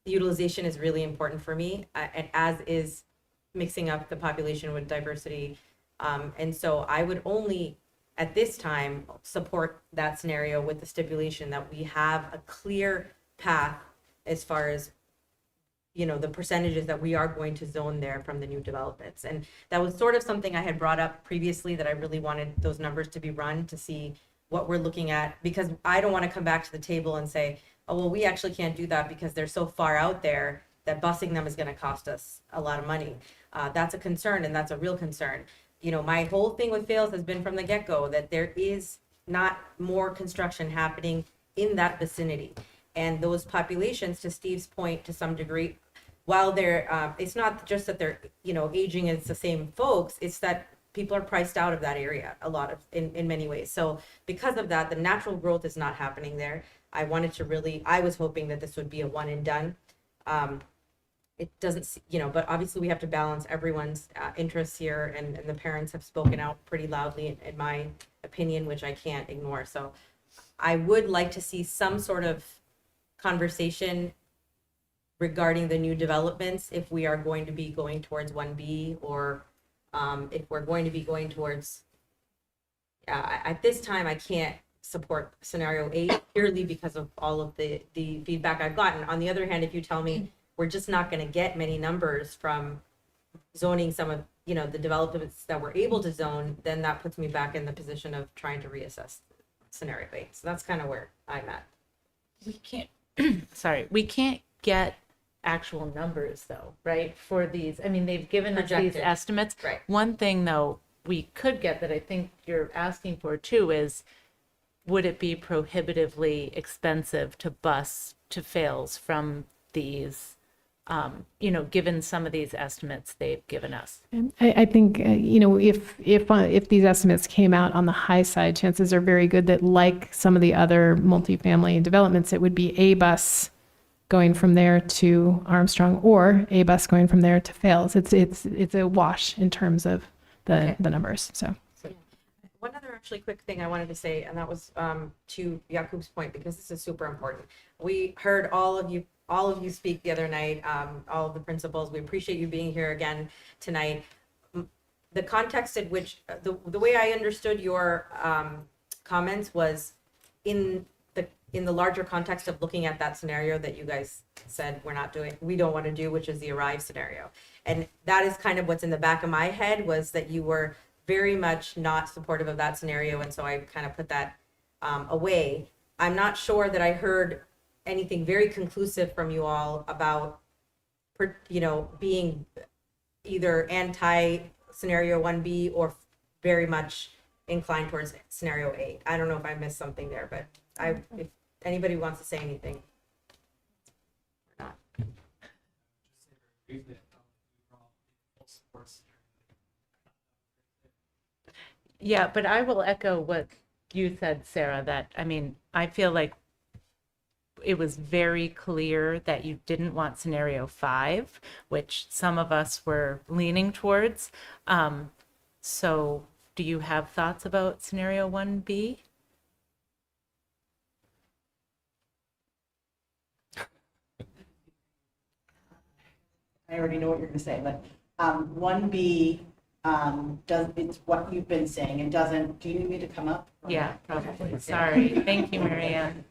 utilization is really important for me, and as is mixing up the population with diversity. And so I would only, at this time, support that scenario with the stipulation that we have a clear path as far as the percentages that we are going to zone there from the new developments. And that was sort of something I had brought up previously, that I really wanted those numbers to be run to see what we're looking at, because I don't want to come back to the table and say, oh, well, we actually can't do that because they're so far out there that busing them is going to cost us a lot of money. That's a concern, and that's a real concern. My whole thing with fails has been from the get-go that there is not more construction happening in that vicinity. And those populations, to Steve's point, to some degree, while they're, it's not just that they're, aging, it's the same folks, it's that people are priced out of that area in many ways. So because of that, the natural growth is not happening there. I was hoping that this would be a one and done. It doesn't, but obviously we have to balance everyone's interests here, and the parents have spoken out pretty loudly in my opinion, which I can't ignore. So I would like to see some sort of conversation regarding the new developments, if we are going to be going towards 1B, or if we're going to be going towards, at this time, I can't support scenario 8 purely because of all of the feedback I've gotten. On the other hand, if you tell me we're just not going to get many numbers from zoning some of the developments that we're able to zone, then that puts me back in the position of trying to reassess scenario 8. So that's kind of where I'm at. We can't we can't get actual numbers though, right? For these, I mean, they've given us Projected. these estimates. Right. One thing though we could get that I think you're asking for too is, would it be prohibitively expensive to bus to fails from these, given some of these estimates they've given us? And I think, if these estimates came out on the high side, chances are very good that, like some of the other multifamily developments, it would be a bus going from there to Armstrong, or a bus going from there to Fales. It's a wash in terms of the numbers. So. One other actually quick thing I wanted to say, and that was to Jakub's point, because this is super important. We heard all of you speak the other night, all of the principals. We appreciate you being here again tonight. The context in which, the way I understood your comments was in in the larger context of looking at that scenario that you guys said we don't want to do, which is the arrive scenario. And that is kind of what's in the back of my head, was that you were very much not supportive of that scenario. And so I kind of put that away. I'm not sure that I heard anything very conclusive from you all about, being either anti scenario 1B or very much inclined towards scenario 8. I don't know if I missed something there, but if anybody wants to say anything. Yeah, but I will echo what you said, Sarah, that, I mean, I feel like it was very clear that you didn't want scenario 5, which some of us were leaning towards. So do you have thoughts about scenario 1B? I already know what you're going to say, but 1B it's what you've been saying. It doesn't, do you need me to come up? Yeah, probably. Sorry. Thank you, Marianne.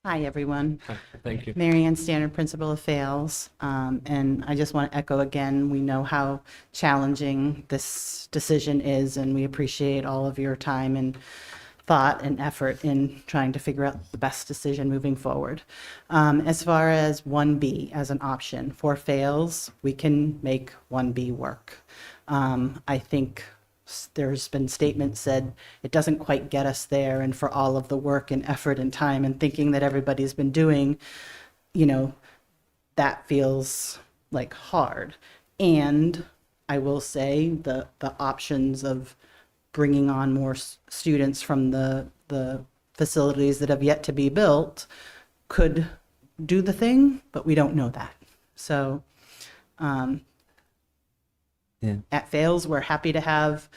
Hi, everyone. Thank you. Marianne Standard, Principal of Fales. And I just want to echo again, we know how challenging this decision is, and we appreciate all of your time and thought and effort in trying to figure out the best decision moving forward. As far as 1B as an option for Fales, we can make 1B work. I think there's been statements said it doesn't quite get us there, and for all of the work and effort and time and thinking that everybody's been doing, that feels like hard. And I will say the options of bringing on more students from the facilities that have yet to be built could do the thing, but we don't know that. So at Fales, we're happy to have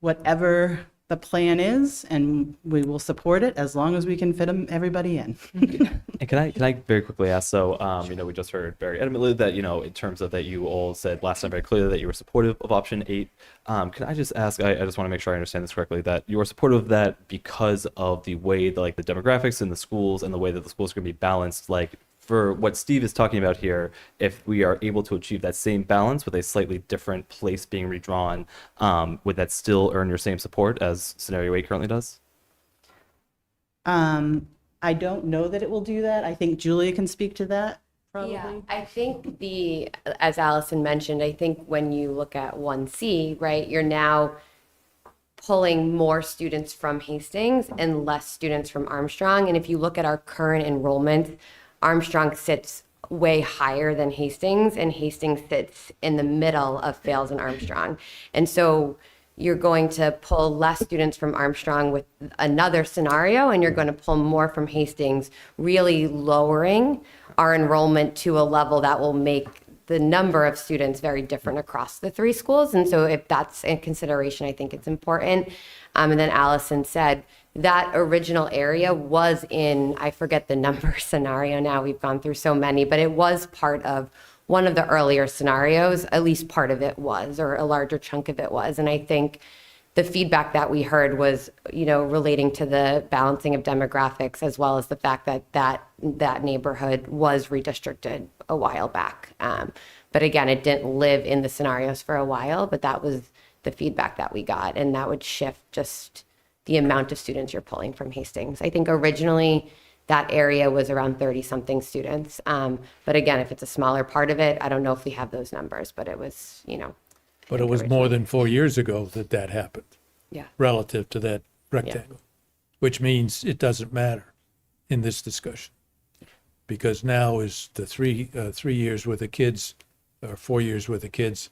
whatever the plan is, and we will support it as long as we can fit everybody in. And can I very quickly ask? So, we just heard very adamantly that, in terms of that, you all said last time very clearly that you were supportive of option 8. Can I just ask? I just want to make sure I understand this correctly. That you are supportive of that because of the way, the demographics in the schools and the way that the schools are going to be balanced. Like for what Steve is talking about here, if we are able to achieve that same balance with a slightly different place being redrawn, would that still earn your same support as scenario 8 currently does? I don't know that it will do that. I think Julia can speak to that, probably. Yeah, I think as Allison mentioned, I think when you look at 1C, right, you're now pulling more students from Hastings and less students from Armstrong. And if you look at our current enrollment, Armstrong sits way higher than Hastings, and Hastings sits in the middle of Fales and Armstrong. And so you're going to pull less students from Armstrong with another scenario, and you're going to pull more from Hastings, really lowering our enrollment to a level that will make the number of students very different across the 3 schools. And so if that's in consideration, I think it's important. And then Allison said that original area was in, I forget the number scenario now, we've gone through so many, but it was part of one of the earlier scenarios, at least part of it was, or a larger chunk of it was. And I think the feedback that we heard was, relating to the balancing of demographics, as well as the fact that neighborhood was redistricted a while back. But again, it didn't live in the scenarios for a while, but that was the feedback that we got. And that would shift just the amount of students you're pulling from Hastings. I think originally that area was around 30 something students. But again, if it's a smaller part of it, I don't know if we have those numbers, but it was, But it was more than 4 years ago that happened. Yeah. Relative to that rectangle, which means it doesn't matter in this discussion. Because now is the 3 years worth of kids, or 4 years worth of kids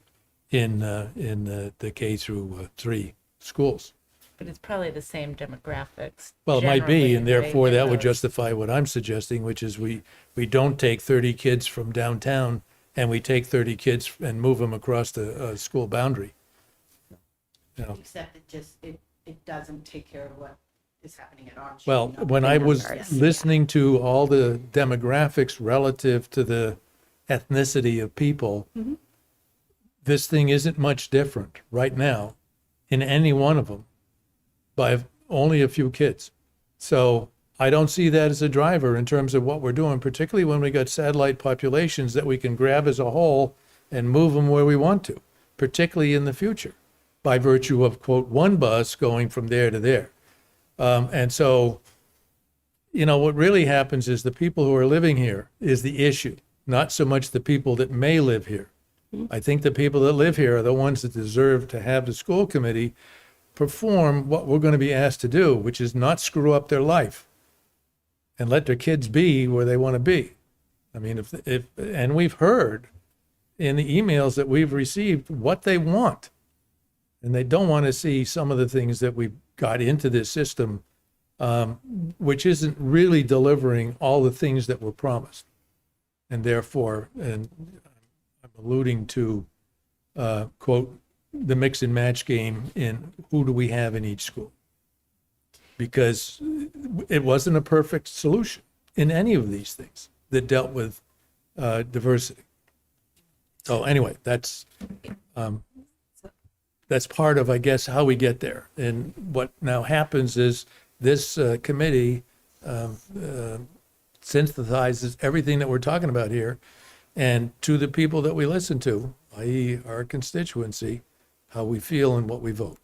in the K through 3 schools. But it's probably the same demographics. Well, it might be, generally, and therefore right? that would justify what I'm suggesting, which is we don't take 30 kids from downtown and we take 30 kids and move them across the school boundary. Except it doesn't take care of what is happening at Armstrong. Well, when I was listening to all the demographics relative to the ethnicity of people, this thing isn't much different right now in any one of them by only a few kids. So I don't see that as a driver in terms of what we're doing, particularly when we got satellite populations that we can grab as a whole and move them where we want to, particularly in the future, by virtue of, quote, one bus going from there to there. And so, you know, what really happens is the people who are living here is the issue, not so much the people that may live here. I think the people that live here are the ones that deserve to have the school committee perform what we're going to be asked to do, which is not screw up their life and let their kids be where they want to be. I mean, and we've heard in the emails that we've received what they want. And they don't want to see some of the things that we got into this system, which isn't really delivering all the things that were promised. And therefore, and I'm alluding to, quote, the mix and match game in who do we have in each school. Because it wasn't a perfect solution in any of these things that dealt with diversity. So anyway, that's part of, I guess, how we get there. And what now happens is this committee synthesizes everything that we're talking about here, and to the people that we listen to, i.e. our constituency, how we feel and what we vote.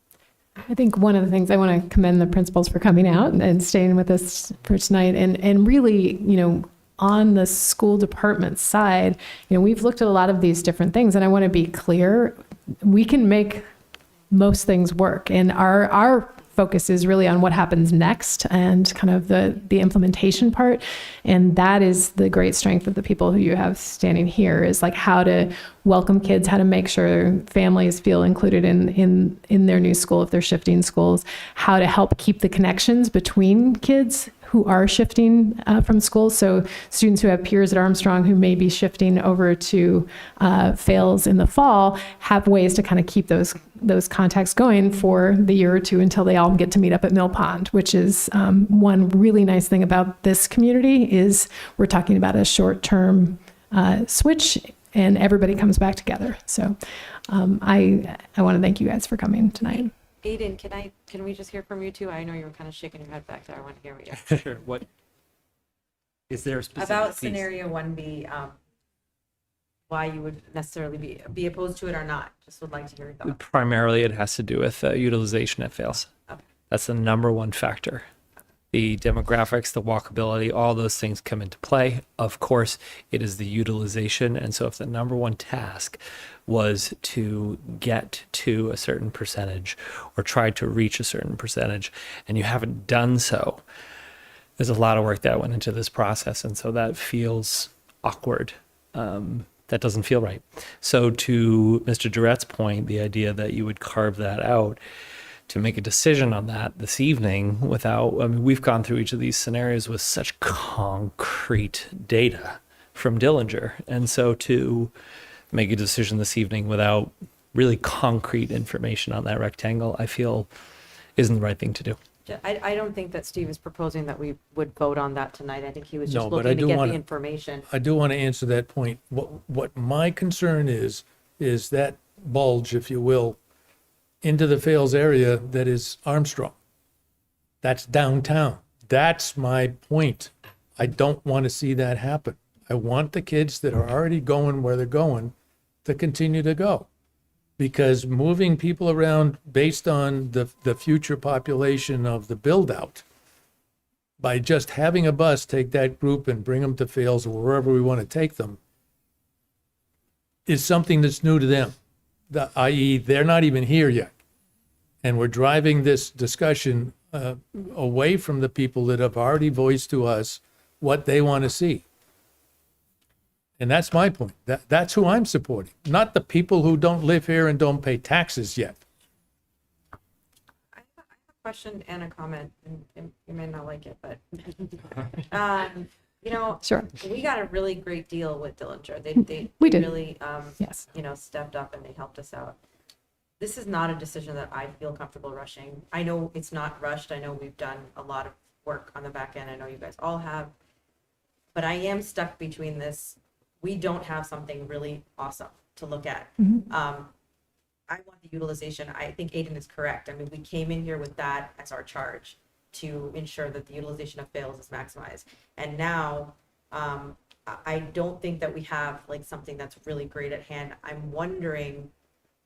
I think one of the things I want to commend the principals for coming out and staying with us for tonight, and really, you know, on the school department side, you know, we've looked at a lot of these different things, and I want to be clear, we can make most things work, and our focus is really on what happens next and kind of the implementation part. And that is the great strength of the people who you have standing here, is like how to welcome kids, how to make sure families feel included in their new school if they're shifting schools, how to help keep the connections between kids who are shifting from schools. So students who have peers at Armstrong who may be shifting over to Fales in the fall have ways to kind of keep those contacts going for the year or two until they all get to meet up at Mill Pond, which is one really nice thing about this community is we're talking about a short-term switch and everybody comes back together. So I want to thank you guys for coming tonight. Aiden, can we just hear from you too? I know you were kind of shaking your head back there. I want to hear what you have. Sure. What is there a specific About piece? scenario 1B, why you would necessarily be opposed to it or not. Just would like to hear your thoughts. Primarily, it has to do with utilization at Fails. Okay. That's the number one factor. The demographics, the walkability, all those things come into play. Of course, it is the utilization. And so if the number one task was to get to a certain percentage or try to reach a certain percentage, and you haven't done so, there's a lot of work that went into this process. And so that feels awkward. That doesn't feel right. So to Mr. Durette's point, the idea that you would carve that out, to make a decision on that this evening without, I mean, we've gone through each of these scenarios with such concrete data from Dillinger. And so to make a decision this evening without really concrete information on that rectangle, I feel isn't the right thing to do. I don't think that Steve is proposing that we would vote on that tonight. I think he was just No, but I looking to do get wanna- the information. I do want to answer that point. What my concern is that bulge, if you will, into the Fales area that is Armstrong. That's downtown. That's my point. I don't want to see that happen. I want the kids that are already going where they're going to continue to go. Because moving people around based on the future population of the build out, by just having a bus take that group and bring them to Fales or wherever we want to take them, is something that's new to them. I.e., they're not even here yet. And we're driving this discussion away from the people that have already voiced to us what they want to see. And that's my point. That's who I'm supporting, not the people who don't live here and don't pay taxes yet. I have a question and a comment, and you may not like it, but you know, Sure. we got a really great deal with Dillinger. They We did. really Yes. you know, stepped up and they helped us out. This is not a decision that I feel comfortable rushing. I know it's not rushed. I know we've done a lot of work on the back end. I know you guys all have, but I am stuck between this. We don't have something really awesome to look at. I want the utilization. I think Aiden is correct. I mean, we came in here with that as our charge to ensure that the utilization of fails is maximized. And now, I don't think that we have like something that's really great at hand. I'm wondering,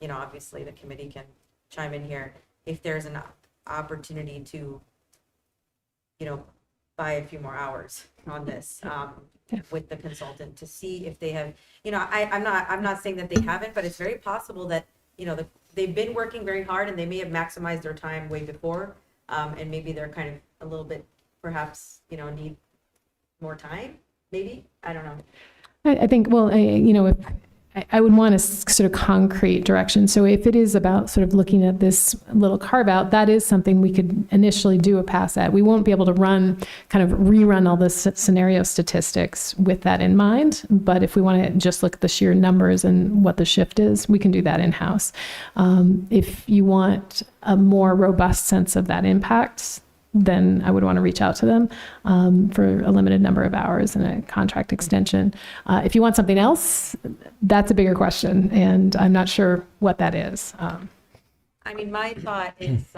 you know, obviously the committee can chime in here, if there's an opportunity to, you know, buy a few more hours on this, with the consultant to see if they have, you know, I'm not saying that they haven't, but it's very possible that, you know, they've been working very hard and they may have maximized their time way before. And maybe they're kind of a little bit, perhaps, you know, need more time, maybe, I don't know. I think, well, you know, if I would want a sort of concrete direction. So if it is about sort of looking at this little carve out, that is something we could initially do a pass at. We won't be able to kind of rerun all the scenario statistics with that in mind. But if we want to just look at the sheer numbers and what the shift is, we can do that in-house. If you want a more robust sense of that impact, then I would want to reach out to them for a limited number of hours and a contract extension. If you want something else, that's a bigger question, and I'm not sure what that is. I mean, my thought is,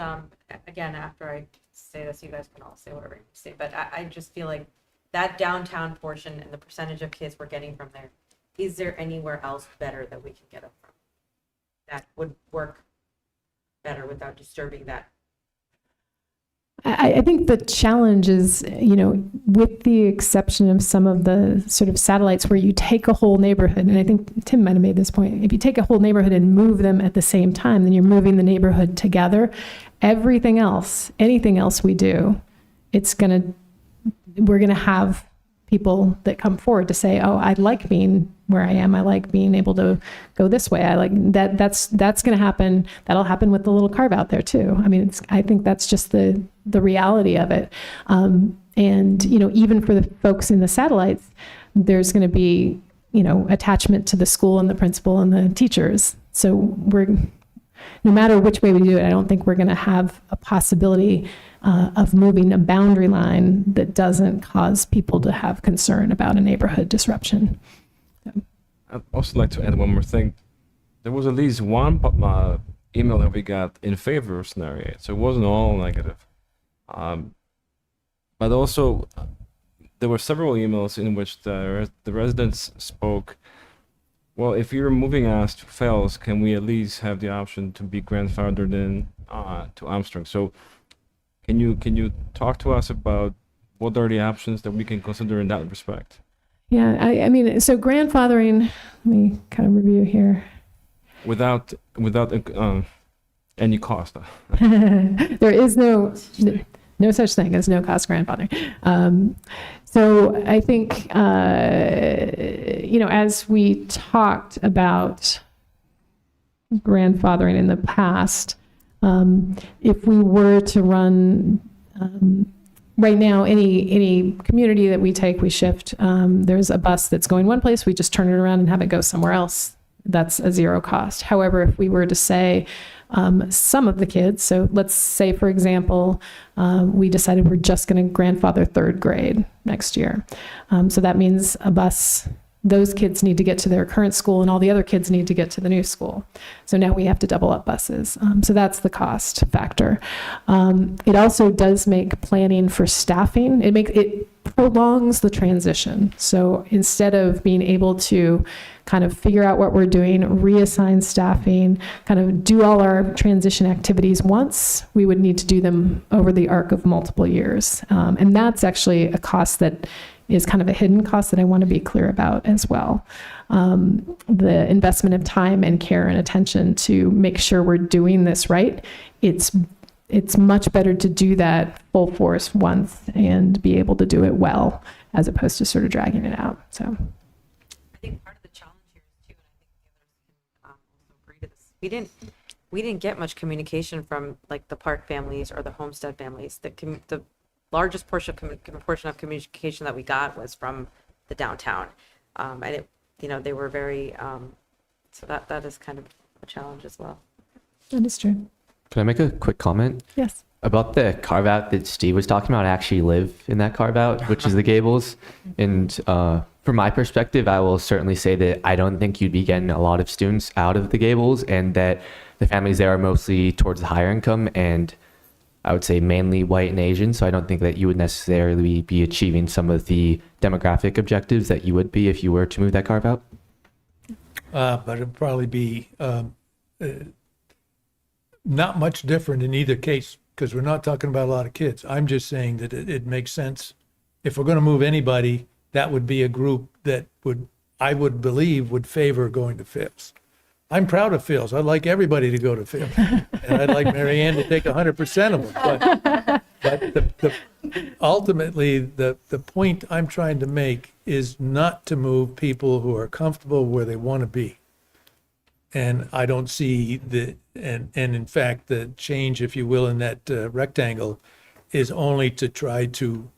again, after I say this, you guys can all say whatever you say, but I just feel like that downtown portion and the percentage of kids we're getting from there, is there anywhere else better that we can get them from? That would work better without disturbing that. I think the challenge is, you know, with the exception of some of the sort of satellites where you take a whole neighborhood, and I think Tim might have made this point, if you take a whole neighborhood and move them at the same time, then you're moving the neighborhood together. Everything else, anything else we do, we're going to have people that come forward to say, oh, I like being where I am. I like being able to go this way. I like that. That's going to happen. That'll happen with the little carve out there too. I mean, I think that's just the reality of it. And, you know, even for the folks in the satellites, there's going to be, you know, attachment to the school and the principal and the teachers. So no matter which way we do it, I don't think we're going to have a possibility of moving a boundary line that doesn't cause people to have concern about a neighborhood disruption. I'd also like to add one more thing. There was at least one email that we got in favor of scenario 8, so it wasn't all negative. But also, there were several emails in which the residents spoke, well, if you're moving us to Fells, can we at least have the option to be grandfathered in to Armstrong? So can you talk to us about what are the options that we can consider in that respect? Yeah, I mean, so grandfathering, let me kind of review here. Without any cost. There is no such thing as no cost grandfathering. So I think, you know, as we talked about grandfathering in the past, if we were to run, right now, any community that we take, we shift. There's a bus that's going one place, we just turn it around and have it go somewhere else. That's a zero cost. However, if we were to say some of the kids, so let's say, for example, we decided we're just going to grandfather third grade next year. So that means a bus, those kids need to get to their current school and all the other kids need to get to the new school. So now we have to double up buses. So that's the cost factor. It also does make planning for staffing. It prolongs the transition. So instead of being able to kind of figure out what we're doing, reassign staffing, kind of do all our transition activities once, we would need to do them over the arc of multiple years. And that's actually a cost that is kind of a hidden cost that I want to be clear about as well. The investment of time and care and attention to make sure we're doing this right. It's much better to do that full force once and be able to do it well, as opposed to sort of dragging it out. So I think part of the challenge here is too, and I think the others can also agree to this. We didn't get much communication from like the Park families or the Homestead families. The largest portion of communication that we got was from the downtown, and it, you know, they were very. So that is kind of a challenge as well. that is true. Can I make a quick comment? Yes. About the carve out that Steve was talking about? I actually live in that carve out, which is the Gables. And from my perspective, I will certainly say that I don't think you'd be getting a lot of students out of the Gables, and that the families there are mostly towards the higher income, and I would say mainly white and Asian. So I don't think that you would necessarily be achieving some of the demographic objectives that you would be if you were to move that carve out. But it'd probably be not much different in either case, because we're not talking about a lot of kids. I'm just saying that it makes sense. If we're going to move anybody, that would be a group that I would believe would favor going to Phil's. I'm proud of Phil's. I'd like everybody to go to Phil's. And I'd like Mary Ann to take 100% of them. But ultimately, the point I'm trying to make is not to move people who are comfortable where they want to be. And I don't see and in fact, the change, if you will, in that rectangle is only to try to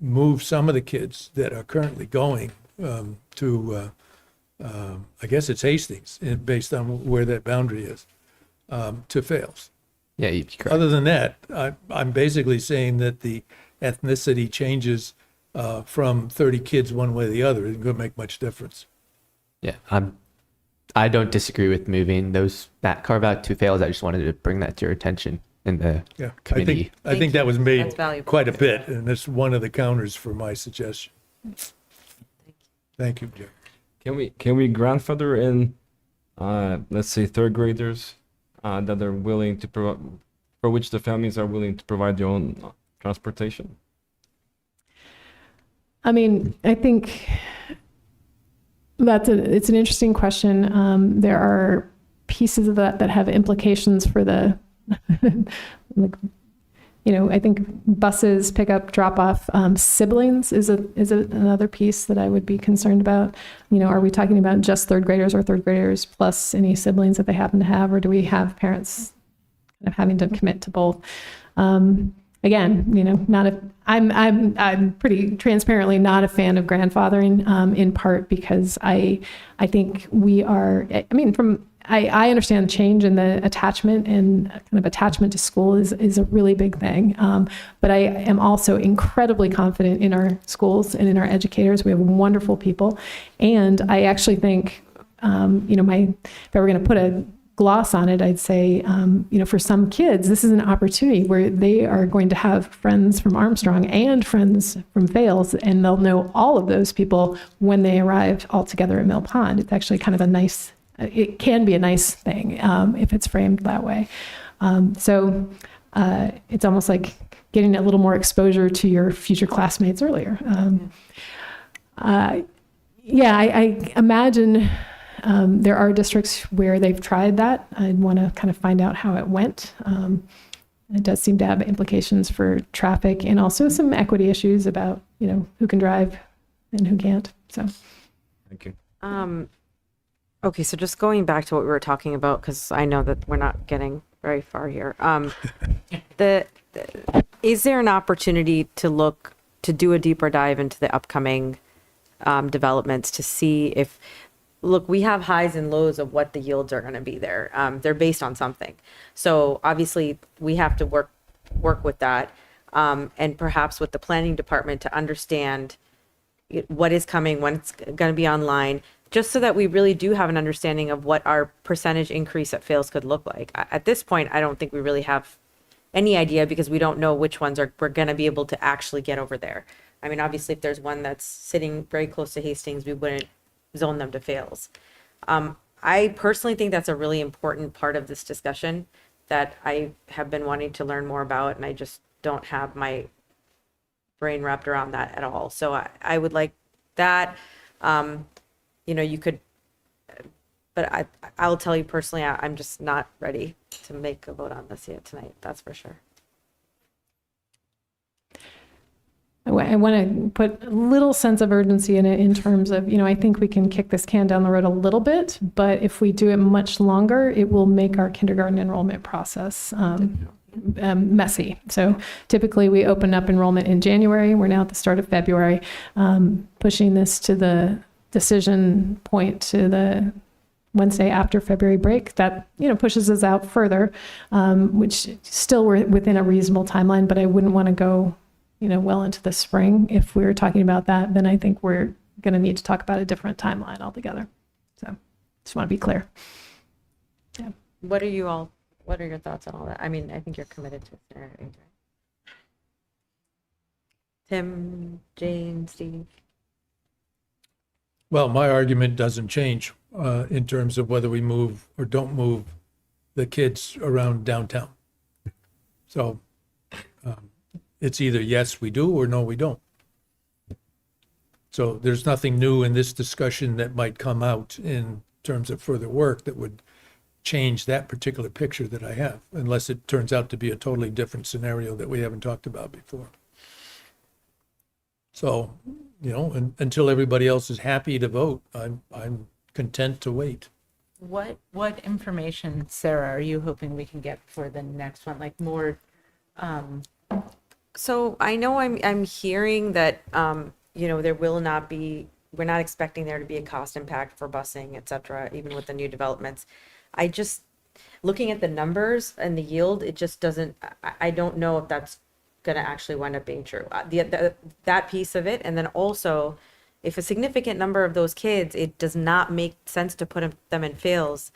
move some of the kids that are currently going to, I guess it's Hastings, based on where that boundary is, to Fales. Yeah, you'd be correct. Other than that, I'm basically saying that the ethnicity changes from 30 kids one way or the other. It isn't going to make much difference. Yeah, I don't disagree with moving that carve out to Fales. I just wanted to bring that to your attention in the Yeah, committee. I think that was made That's valuable. quite a bit, and that's one of the counters for my suggestion. Thank you, Jim. Can we grandfather in, let's say, third graders that are willing to provide, for which the families are willing to provide their own transportation? I mean, I think it's an interesting question. There are pieces of that have implications for the, I think buses, pickup, drop off, siblings is another piece that I would be concerned about. Are we talking about just third graders or third graders plus any siblings that they happen to have, or do we have parents kind of having to commit to both? Again, I'm pretty transparently not a fan of grandfathering, in part because I think we are, I understand change in the attachment and kind of attachment to school is a really big thing. But I am also incredibly confident in our schools and in our educators. We have wonderful people. And I actually think, if I were going to put a gloss on it, I'd say, for some kids, this is an opportunity where they are going to have friends from Armstrong and friends from Fales, and they'll know all of those people when they arrive all together at Mill Pond. It's actually kind of it can be a nice thing if it's framed that way. So it's almost like getting a little more exposure to your future classmates earlier. I imagine there are districts where they've tried that. I'd want to kind of find out how it went. It does seem to have implications for traffic and also some equity issues about, who can drive and who can't. So, Thank you. Okay, so just going back to what we were talking about, because I know that we're not getting very far here. Is there an opportunity to do a deeper dive into the upcoming developments to see if, we have highs and lows of what the yields are going to be there. They're based on something. So obviously we have to work with that, and perhaps with the planning department to understand what is coming, when it's going to be online, just so that we really do have an understanding of what our percentage increase at Fales could look like. At this point, I don't think we really have any idea, because we don't know which ones we're going to be able to actually get over there. I mean, obviously, if there's one that's sitting very close to Hastings, we wouldn't zone them to Fales. I personally think that's a really important part of this discussion that I have been wanting to learn more about, and I just don't have my brain wrapped around that at all. So I would like that. You could, but I'll tell you personally, I'm just not ready to make a vote on this yet tonight. That's for sure. I want to put a little sense of urgency in it in terms of, I think we can kick this can down the road a little bit, but if we do it much longer, it will make our kindergarten enrollment process messy. So typically we open up enrollment in January. We're now at the start of February, pushing this to the decision point to the Wednesday after February break. That, pushes us out further, which still we're within a reasonable timeline, but I wouldn't want to go well into the spring. If we were talking about that, then I think we're going to need to talk about a different timeline altogether. So just want to be clear. What are your thoughts on all that? I mean, I think you're committed to scenario 8, right? Tim, Jane, Steve? Well, my argument doesn't change in terms of whether we move or don't move the kids around downtown. So it's either yes, we do, or no, we don't. So there's nothing new in this discussion that might come out in terms of further work that would change that particular picture that I have, unless it turns out to be a totally different scenario that we haven't talked about before. So, until everybody else is happy to vote, I'm content to wait. What information, Sarah, are you hoping we can get for the next one? Like more, So I know I'm hearing that, there will not be, we're not expecting there to be a cost impact for busing, et cetera, even with the new developments. I just, looking at the numbers and the yield, it just doesn't, I don't know if that's going to actually wind up being true. That piece of it. And then also, if a significant number of those kids, it does not make sense to put them in fails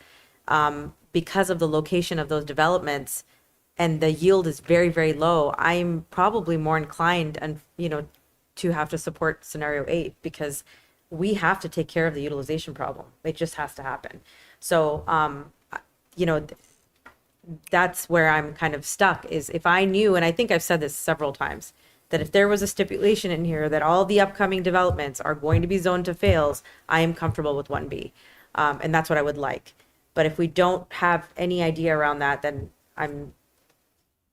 because of the location of those developments, and the yield is very, very low, I'm probably more inclined and, to have to support scenario 8, because we have to take care of the utilization problem. It just has to happen. So, that's where I'm kind of stuck, is if I knew, and I think I've said this several times, that if there was a stipulation in here that all the upcoming developments are going to be zoned to fails, I am comfortable with 1B. And that's what I would like. But if we don't have any idea around that, then I'm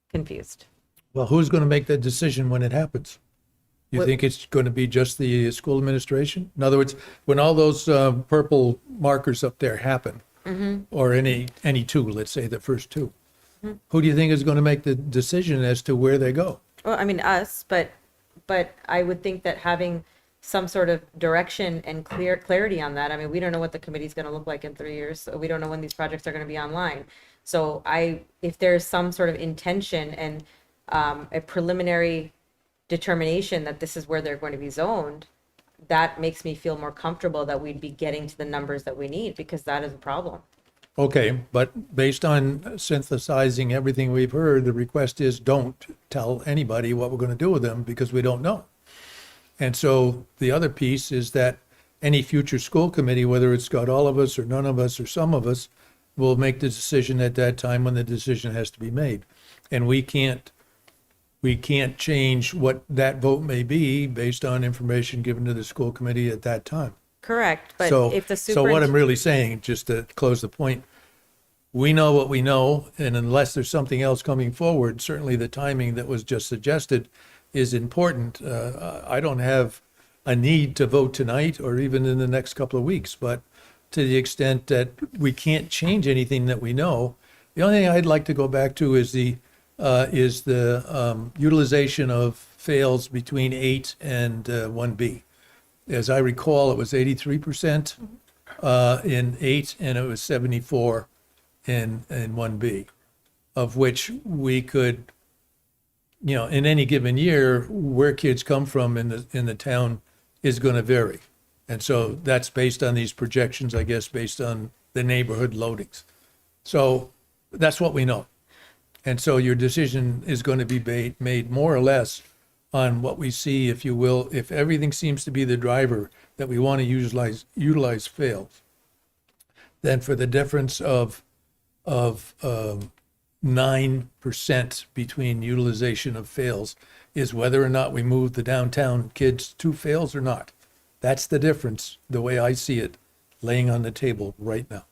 confused. Well, who's going to make that decision when it happens? You think it's going to be just the school administration? In other words, when all those purple markers up there happen, or any two, let's say the first two, who do you think is going to make the decision as to where they go? Well, I mean, us, but I would think that having some sort of direction and clarity on that. I mean, we don't know what the committee's going to look like in 3 years, so we don't know when these projects are going to be online. So if there's some sort of intention and a preliminary determination that this is where they're going to be zoned, that makes me feel more comfortable that we'd be getting to the numbers that we need, because that is a problem. Okay, but based on synthesizing everything we've heard, the request is don't tell anybody what we're going to do with them, because we don't know. And so the other piece is that any future school committee, whether it's got all of us or none of us or some of us, will make the decision at that time when the decision has to be made. And we can't change what that vote may be based on information given to the school committee at that time. Correct, but So, if the so what I'm really saying, just to close the point, we know what we know, and unless there's something else coming forward, certainly the timing that was just suggested is important. I don't have a need to vote tonight or even in the next couple of weeks, but to the extent that we can't change anything that we know, the only thing I'd like to go back to is the utilization of fails between 8 and 1B. As I recall, it was 83% in 8, and it was 74 in 1B, of which we could, in any given year, where kids come from in the town is going to vary. And so that's based on these projections, I guess, based on the neighborhood loadings. So that's what we know. And so your decision is going to be made more or less on what we see, if you will. If everything seems to be the driver that we want to utilize fails, then for the difference of 9% between utilization of fails is whether or not we move the downtown kids to fails or not. That's the difference, the way I see it, laying on the table right now.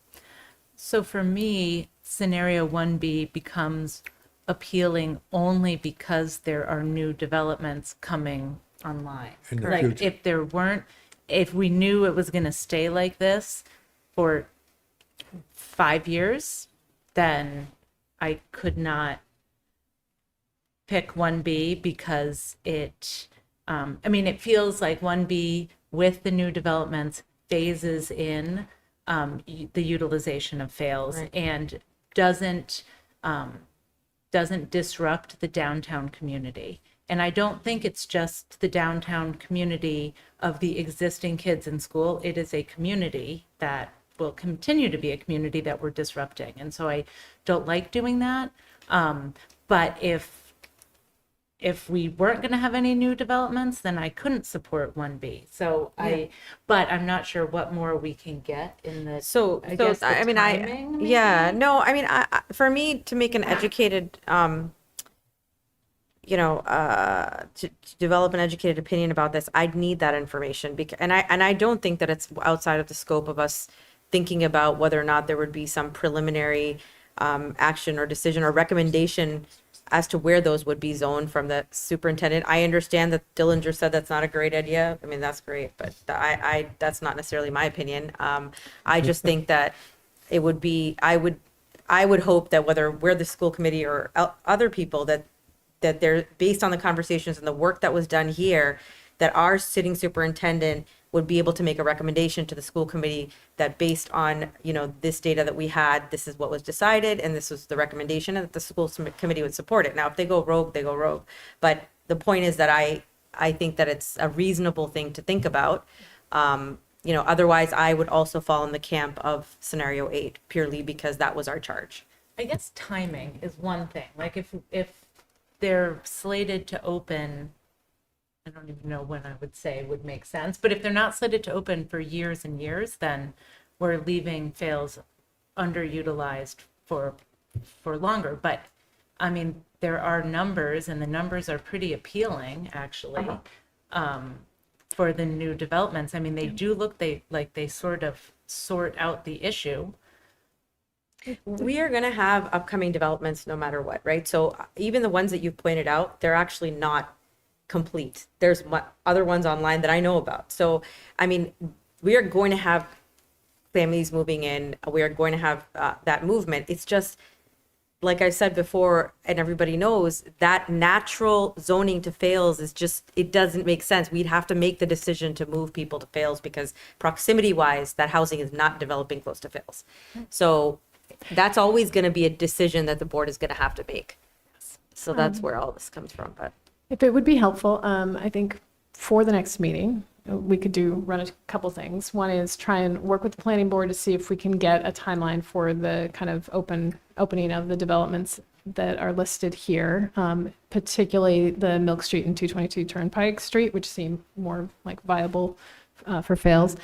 so for me, scenario 1B becomes appealing only because there are new developments coming online. In the Like future. if we knew it was going to stay like this for 5 years, then I could not pick 1B, because it feels like 1B with the new developments phases in the utilization of fails, Right. and doesn't disrupt the downtown community. And I don't think it's just the downtown community of the existing kids in school. It is a community that will continue to be a community that we're disrupting. And so I don't like doing that. But if we weren't going to have any new developments, then I couldn't support 1B. So but I'm not sure what more we can get in the, I guess the timing, maybe? yeah, no, I mean, for me to make an educated, to develop an educated opinion about this, I'd need that information and I don't think that it's outside of the scope of us thinking about whether or not there would be some preliminary action or decision or recommendation as to where those would be zoned from the superintendent. I understand that Dillinger said that's not a great idea. I mean, that's great, but I that's not necessarily my opinion. I just think that it would be, I would hope that whether we're the school committee or other people, that they're, based on the conversations and the work that was done here, that our sitting superintendent would be able to make a recommendation to the school committee that based on, this data that we had, this is what was decided, and this was the recommendation, and that the school committee would support it. Now, if they go rogue, they go rogue. But the point is that I think that it's a reasonable thing to think about. Otherwise I would also fall in the camp of scenario 8, purely because that was our charge. I guess timing is one thing. Like if they're slated to open, I don't even know when I would say would make sense, but if they're not slated to open for years and years, then we're leaving fails underutilized for longer. But I mean, there are numbers, and the numbers are pretty appealing, actually, for the new developments. I mean, they do look, they sort of sort out the issue. We are going to have upcoming developments no matter what, right? So even the ones that you've pointed out, they're actually not complete. There's other ones online that I know about. So, I mean, we are going to have families moving in. We are going to have that movement. It's just, like I said before, and everybody knows, that natural zoning to fails is just, it doesn't make sense. We'd have to make the decision to move people to fails because proximity wise, that housing is not developing close to fails. So that's always going to be a decision that the board is going to have to make. So that's where all this comes from. But If it would be helpful, I think for the next meeting, we could run a couple things. One is try and work with the planning board to see if we can get a timeline for the kind of opening of the developments that are listed here, particularly the Milk Street and 222 Turnpike Street, which seem more like viable for fails.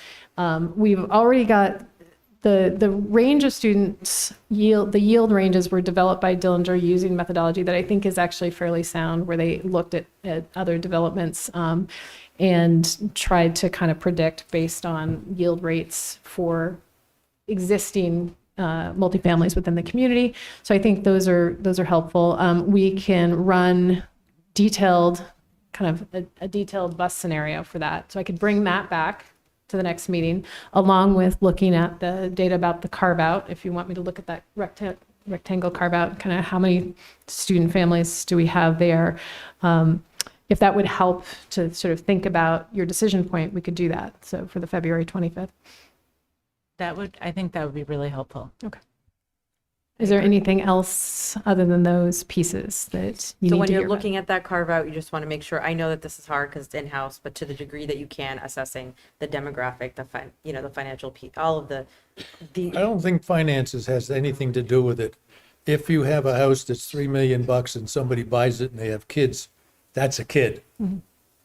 We've already got the range of students, the yield ranges were developed by Dillinger using methodology that I think is actually fairly sound, where they looked at other developments and tried to kind of predict based on yield rates for existing multifamilies within the community. So I think those are helpful. We can run detailed, kind of a detailed bus scenario for that. So I could bring that back to the next meeting, along with looking at the data about the carve out. If you want me to look at that rectangle carve out, kind of how many student families do we have there? If that would help to sort of think about your decision point, we could do that. So for the February 25th. I think that would be really helpful. Okay. Is there anything else other than those pieces that you so need when to you're hear about? looking at that carve out, you just want to make sure, I know that this is hard because it's in-house, but to the degree that you can, assessing the demographic, the financial piece, all of the I don't think finances has anything to do with it. If you have a house that's $3 million and somebody buys it and they have kids, that's a kid. Mm-hmm.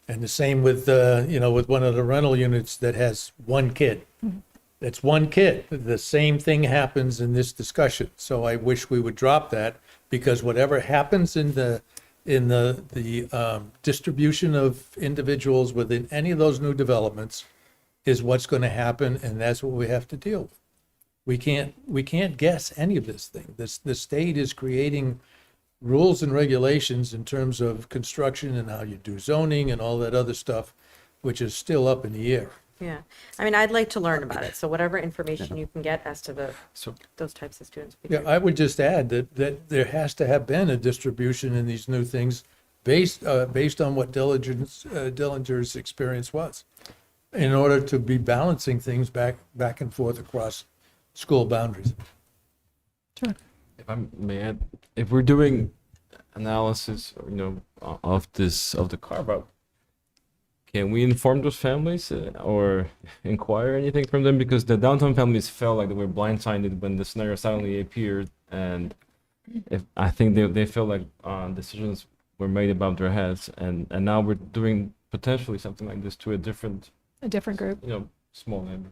And the same with, with one of the rental units that has one kid. Mm-hmm. It's one kid. The same thing happens in this discussion. So I wish we would drop that, because whatever happens in the distribution of individuals within any of those new developments is what's going to happen, and that's what we have to deal with. We can't guess any of this thing. The state is creating rules and regulations in terms of construction and how you do zoning and all that other stuff, which is still up in the air. Yeah, I mean, I'd like to learn about it. So whatever information you can get as to those types of students. would be Yeah, great. I would just add that there has to have been a distribution in these new things based on what Dillinger's experience was, in order to be balancing things back and forth across school boundaries. If I may add, if we're doing analysis, of the carve out, can we inform those families or inquire anything from them? Because the downtown families felt like they were blindsided when the scenario suddenly appeared, and if I think they feel like decisions were made above their heads, and now we're doing potentially something like this to a different group. small neighbor.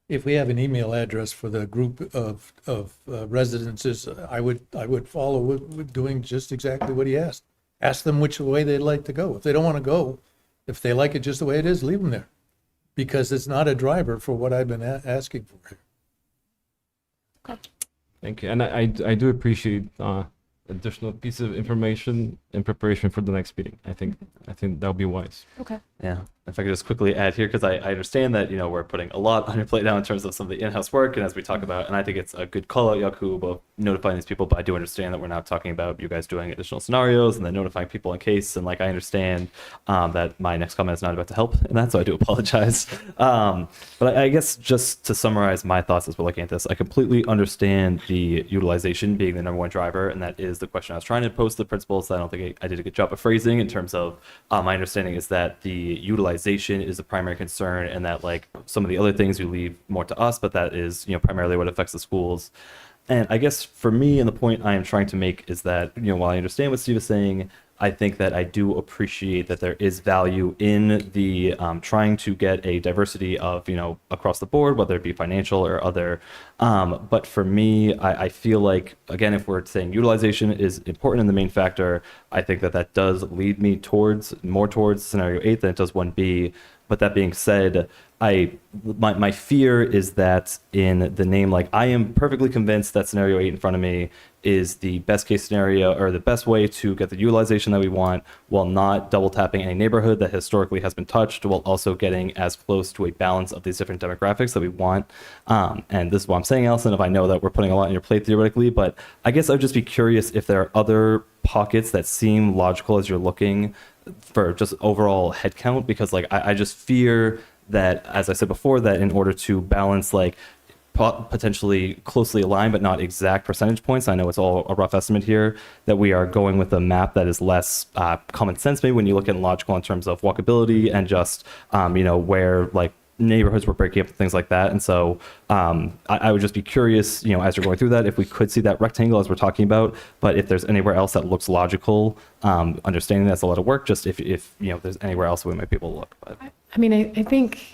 If we have an email address for the group of residences, I would follow with doing just exactly what he asked. Ask them which way they'd like to go. If they don't want to go, if they like it just the way it is, leave them there. Because it's not a driver for what I've been asking for here. Thank you, and I do appreciate additional piece of information in preparation for the next meeting. I think that'll be wise. Okay. Yeah. If I could just quickly add here, because I understand that, we're putting a lot on your plate now in terms of some of the in-house work. And as we talk about, and I think it's a good call out, Yaku, about notifying these people, but I do understand that we're now talking about you guys doing additional scenarios and then notifying people in case. And like, I understand that my next comment is not about to help in that, so I do apologize. But I guess just to summarize my thoughts as we're looking at this, I completely understand the utilization being the number one driver. And that is the question I was trying to pose to the principals. I don't think I did a good job of phrasing in terms of my understanding is that the utilization is the primary concern, and that like some of the other things we leave more to us, but that is primarily what affects the schools. And I guess for me, and the point I am trying to make is that while I understand what Steve is saying, I think that I do appreciate that there is value in the trying to get a diversity of across the board, whether it be financial or other. But for me, I feel like, again, if we're saying utilization is important and the main factor, I think that does lead me more towards scenario 8 than it does 1B. But that being said, my fear is that in the name, like, I am perfectly convinced that scenario 8 in front of me is the best case scenario or the best way to get the utilization that we want, while not double tapping any neighborhood that historically has been touched, while also getting as close to a balance of these different demographics that we want. And this is what I'm saying, Allison, if I know that we're putting a lot on your plate theoretically, but I guess I would just be curious if there are other pockets that seem logical as you're looking for just overall headcount, because like I just fear that, as I said before, that in order to balance like potentially closely aligned but not exact percentage points, I know it's all a rough estimate here, that we are going with a map that is less common sense maybe when you look at logical in terms of walkability and just where like neighborhoods were breaking up and things like that. And so I would just be curious, as you're going through that, if we could see that rectangle as we're talking about, but if there's anywhere else that looks logical, understanding that's a lot of work, just if there's anywhere else we might be able to look. But I mean, I think,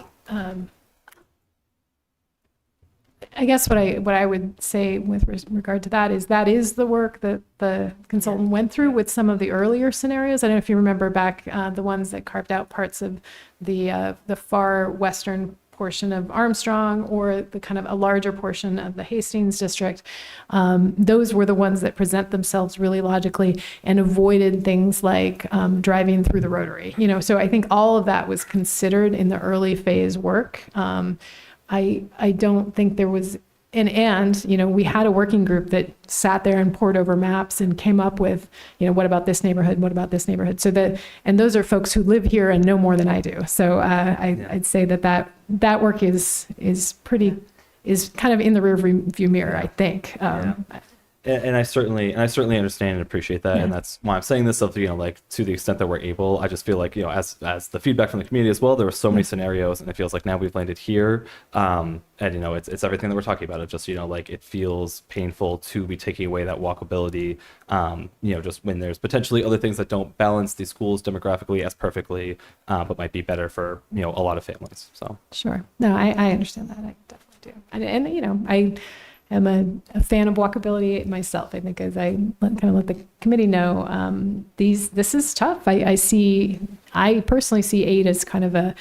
I guess what I would say with regard to that is the work that the consultant went through with some of the earlier scenarios. I don't know if you remember back the ones that carved out parts of the far western portion of Armstrong, or the kind of a larger portion of the Hastings district. Those were the ones that present themselves really logically and avoided things like driving through the rotary. So I think all of that was considered in the early phase work. I don't think there was, and we had a working group that sat there and pored over maps and came up with, what about this neighborhood? What about this neighborhood? And those are folks who live here and know more than I do. So I'd say that work is kind of in the rear view mirror, I think. And I certainly understand and appreciate that, and that's why I'm saying this. Of like, to the extent that we're able, I just feel like as the feedback from the community as well, there were so many scenarios, and it feels like now we've landed here, and it's everything that we're talking about. It just like it feels painful to be taking away that walkability, just when there's potentially other things that don't balance these schools demographically as perfectly, but might be better for a lot of families. So sure, no, I understand that. I definitely do, and I am a fan of walkability myself. I think, as I kind of let the committee know, this is tough. I personally see 8 as kind of a,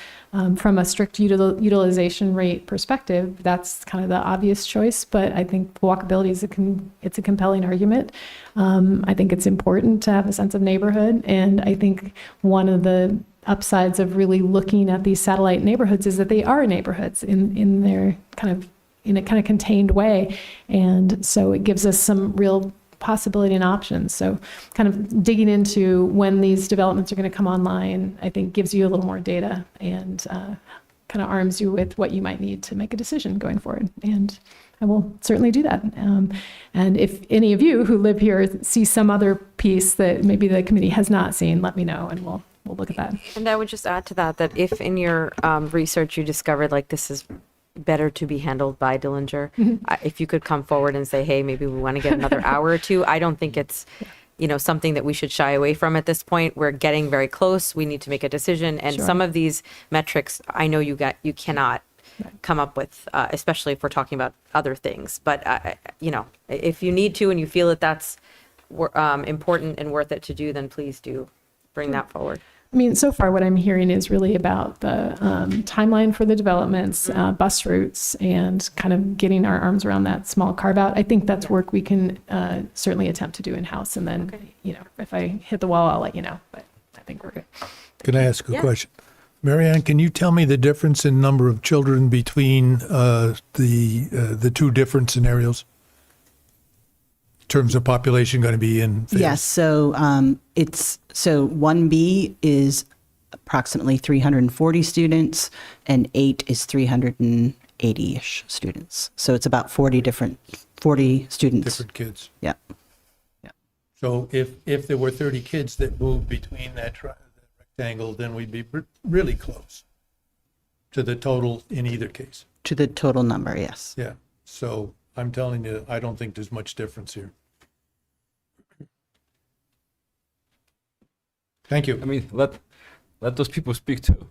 from a strict utilization rate perspective, that's kind of the obvious choice. But I think walkability is it's a compelling argument. I think it's important to have a sense of neighborhood, and I think one of the upsides of really looking at these satellite neighborhoods is that they are neighborhoods in their in a kind of contained way. And so it gives us some real possibility and options. So kind of digging into when these developments are going to come online, I think gives you a little more data and kind of arms you with what you might need to make a decision going forward. And I will certainly do that. And if any of you who live here see some other piece that maybe the committee has not seen, let me know, and we'll we'll look at that. And I would just add to that, that if in your research you discovered like this is better to be handled by Dillinger, if you could come forward and say, hey, maybe we want to get another hour or two, I don't think it's, something that we should shy away from at this point. We're getting very close. We need to make a decision. And Sure. some of these metrics, I know you cannot come up with, especially if we're talking about other things. But, if you need to and you feel that that's important and worth it to do, then please do bring that forward. I mean, so far what I'm hearing is really about the timeline for the developments, bus routes, and kind of getting our arms around that small carve out. I think that's work we can certainly attempt to do in-house. And then, if I hit the wall, I'll let you know. But I think we're good. Can I ask a question? Marianne, can you tell me the difference in number of children between the two different scenarios? In terms of population going to be in phase? Yes, so 1B is approximately 340 students, and 8 is 380-ish students. So it's about 40 students. Different kids. Yeah. So if there were 30 kids that moved between that rectangle, then we'd be really close to the total in either case. To the total number, yes. Yeah. So I'm telling you, I don't think there's much difference here. Thank you. I mean, let those people speak too.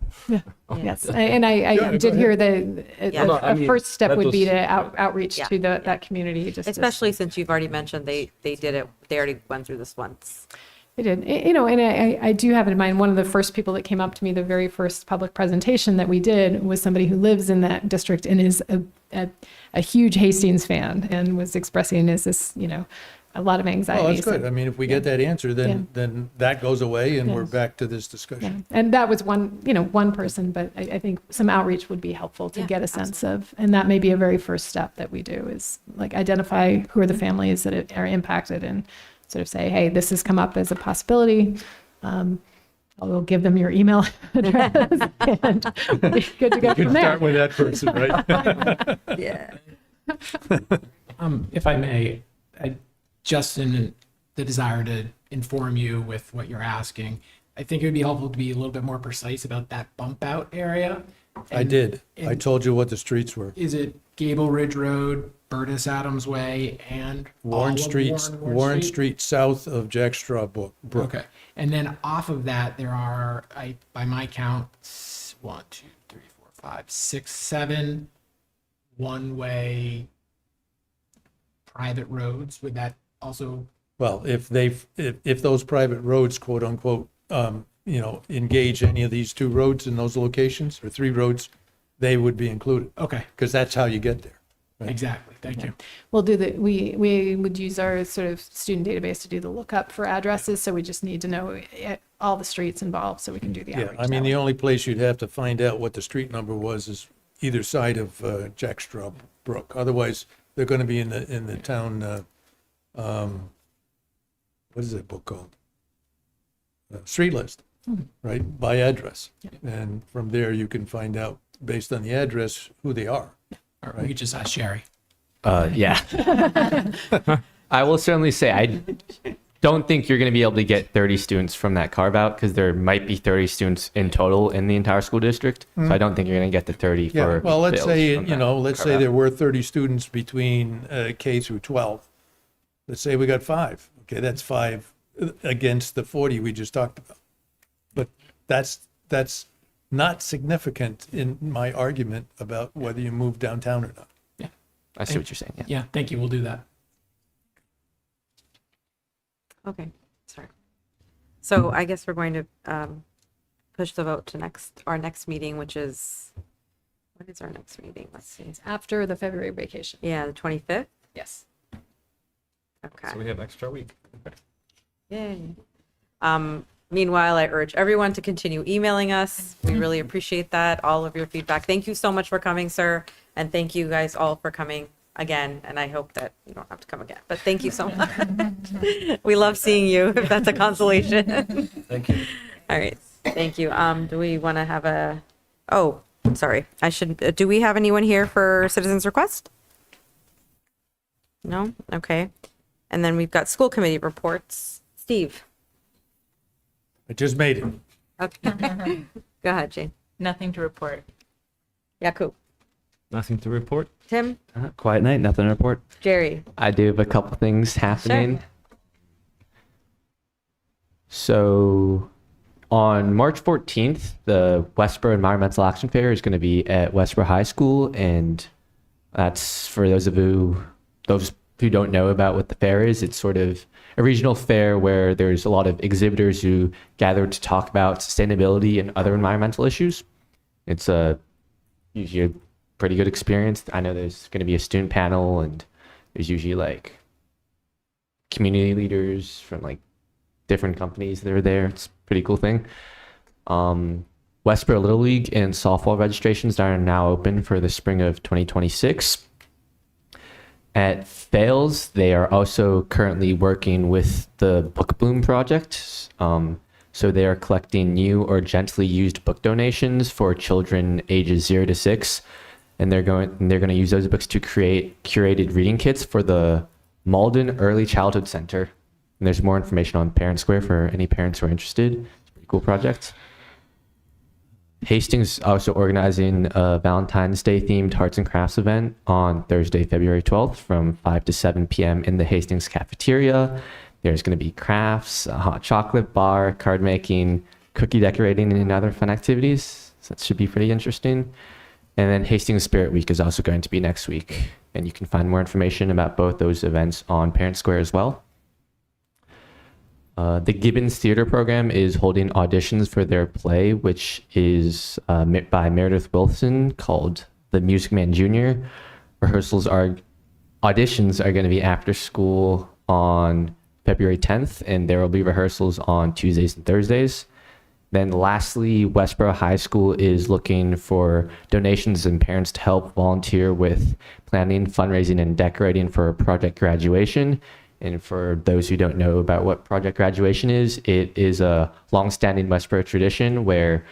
Yes, and I did hear that No, I a mean, first step let would be those- to outreach to that community. Just Especially since you've already mentioned they did it, they already went through this once. They did. And I do have in mind, one of the first people that came up to me, the very first public presentation that we did, was somebody who lives in that district and is a huge Hastings fan, and was expressing a lot of anxiety. Oh, that's good. So- I mean, if we get that answer, then that goes away and we're back to this discussion. And that was one person, but I think some outreach would be helpful to get a sense of, and that may be a very first step that we do, is like identify who are the families that are impacted, and sort of say, hey, this has come up as a possibility. I'll give them your email address, and we'll be good to go You can from there. start with that person, right? Yeah. If I may, just in the desire to inform you with what you're asking, I think it would be helpful to be a little bit more precise about that bump out area. I did. I told you what the streets were. Is it Gable Ridge Road, Burtis Adams Way, and all Warren of Street, Warren Street south of Jackstraw Brook. Okay. And then off of that, there are, by my count, 1, 2, 3, 4, 5, 6, 7 one-way private roads. Would that also? Well, if those private roads, quote unquote, engage any of these two roads in those locations, or three roads, they would be included. Okay. Because that's how you get there. Right? Exactly. Thank you. We'll do we would use our sort of student database to do the lookup for addresses. So we just need to know all the streets involved so we can do the Yeah, outreach. I mean, that the way. only place you'd have to find out what the street number was is either side of Jackstraw Brook. Otherwise, they're going to be in the town. What is that book called? Street list, right? By address, and from there you can find out based on the address who they are. Or we could just ask Sherry. Yeah. I will certainly say I don't think you're going to be able to get 30 students from that carve out, because there might be 30 students in total in the entire school district. So I don't think you're going to get the 30 Yeah. for. Well, let's Bills say from that let's say carve-out. there were 30 students between K through 12. Let's say we got 5. Okay, that's 5 against the 40 we just talked about. But that's not significant in my argument about whether you move downtown or not. I see what you're saying. Yeah. Yeah. Thank you. We'll do that. Okay, sorry. So I guess we're going to push the vote to our next meeting, which is, when is our next meeting? Let's see. It's after the February vacation. Yeah, the 25th? Yes. Okay. So we have extra week. Okay. Yay. Meanwhile, I urge everyone to continue emailing us. We really appreciate that, all of your feedback. Thank you so much for coming, sir. And thank you guys all for coming again. And I hope that you don't have to come again, but thank you so much. We love seeing you, if that's a consolation. Thank you. All right, thank you. Do we want to have oh, sorry. Do we have anyone here for citizens request? No? Okay. And then we've got school committee reports. Steve? I just made it. Okay. Go ahead, Jane. Nothing to report. Yakub. Nothing to report. Tim. Quiet night, nothing to report. Jerry. I do have a couple things happening. So on March 14th, the Westborough Environmental Action Fair is going to be at Westborough High School, and that's for those who don't know about what the fair is. It's sort of a regional fair where there's a lot of exhibitors who gather to talk about sustainability and other environmental issues. It's usually a pretty good experience. I know there's going to be a student panel, and there's usually like community leaders from like different companies that are there. It's a pretty cool thing. Westborough Little League and softball registrations are now open for the spring of 2026. At Fales, they are also currently working with the Book Bloom project. So they are collecting new or gently used book donations for children ages 0 to 6, and they're going to use those books to create curated reading kits for the Malden Early Childhood Center. And there's more information on Parent Square for any parents who are interested. It's a pretty cool project. Hastings is also organizing a Valentine's Day themed arts and crafts event on Thursday, February 12th from 5 to 7 p.m. in the Hastings cafeteria. There's going to be crafts, a hot chocolate bar, card making, cookie decorating, and other fun activities. So that should be pretty interesting. And then Hastings Spirit Week is also going to be next week. And you can find more information about both those events on Parent Square as well. The Gibbons Theater Program is holding auditions for their play, which is by Meredith Wilson, called The Music Man Jr. Auditions are going to be after school on February 10th, and there will be rehearsals on Tuesdays and Thursdays. Then lastly, Westborough High School is looking for donations and parents to help volunteer with planning, fundraising, and decorating for project graduation. And for those who don't know about what project graduation is, it is a long-standing Westborough tradition where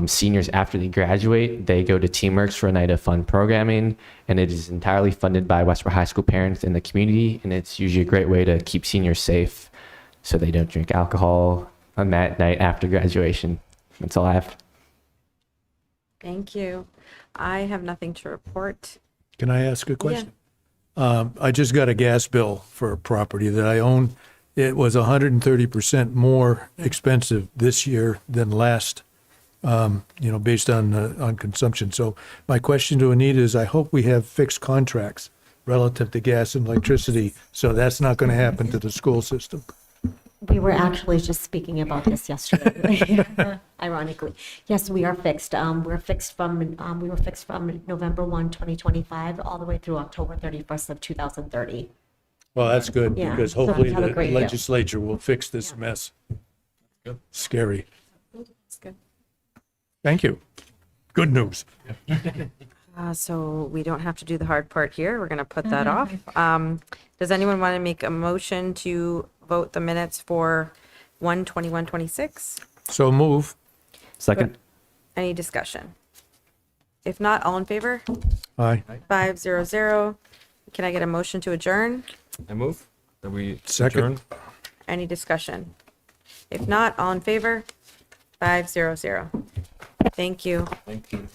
seniors, after they graduate, they go to Teamworks for a night of fun programming, and it is entirely funded by Westborough High School parents in the community, and it's usually a great way to keep seniors safe so they don't drink alcohol on that night after graduation. That's all I have. Thank you. I have nothing to report. Can I ask a question? I just got a gas bill for a property that I own. It was 130% more expensive this year than last, based on consumption. So my question to Anita is, I hope we have fixed contracts relative to gas and electricity, so that's not going to happen to the school system. We were actually just speaking about this yesterday, ironically. Yes, we are fixed. We were fixed from November 1, 2025, all the way through October 31st of 2030. Well, that's good, Yeah. because So hopefully we have a the great deal. legislature will fix this mess. Scary. That's good. Thank you. Good news. So we don't have to do the hard part here. We're going to put that off. Does anyone want to make a motion to vote the minutes for 1/21/26? So move. Second. Any discussion? If not, all in favor? Aye. 500. Can I get a motion to adjourn? I move that we Second. adjourn. Any discussion? If not, all in favor? 500. Thank you. Thank you.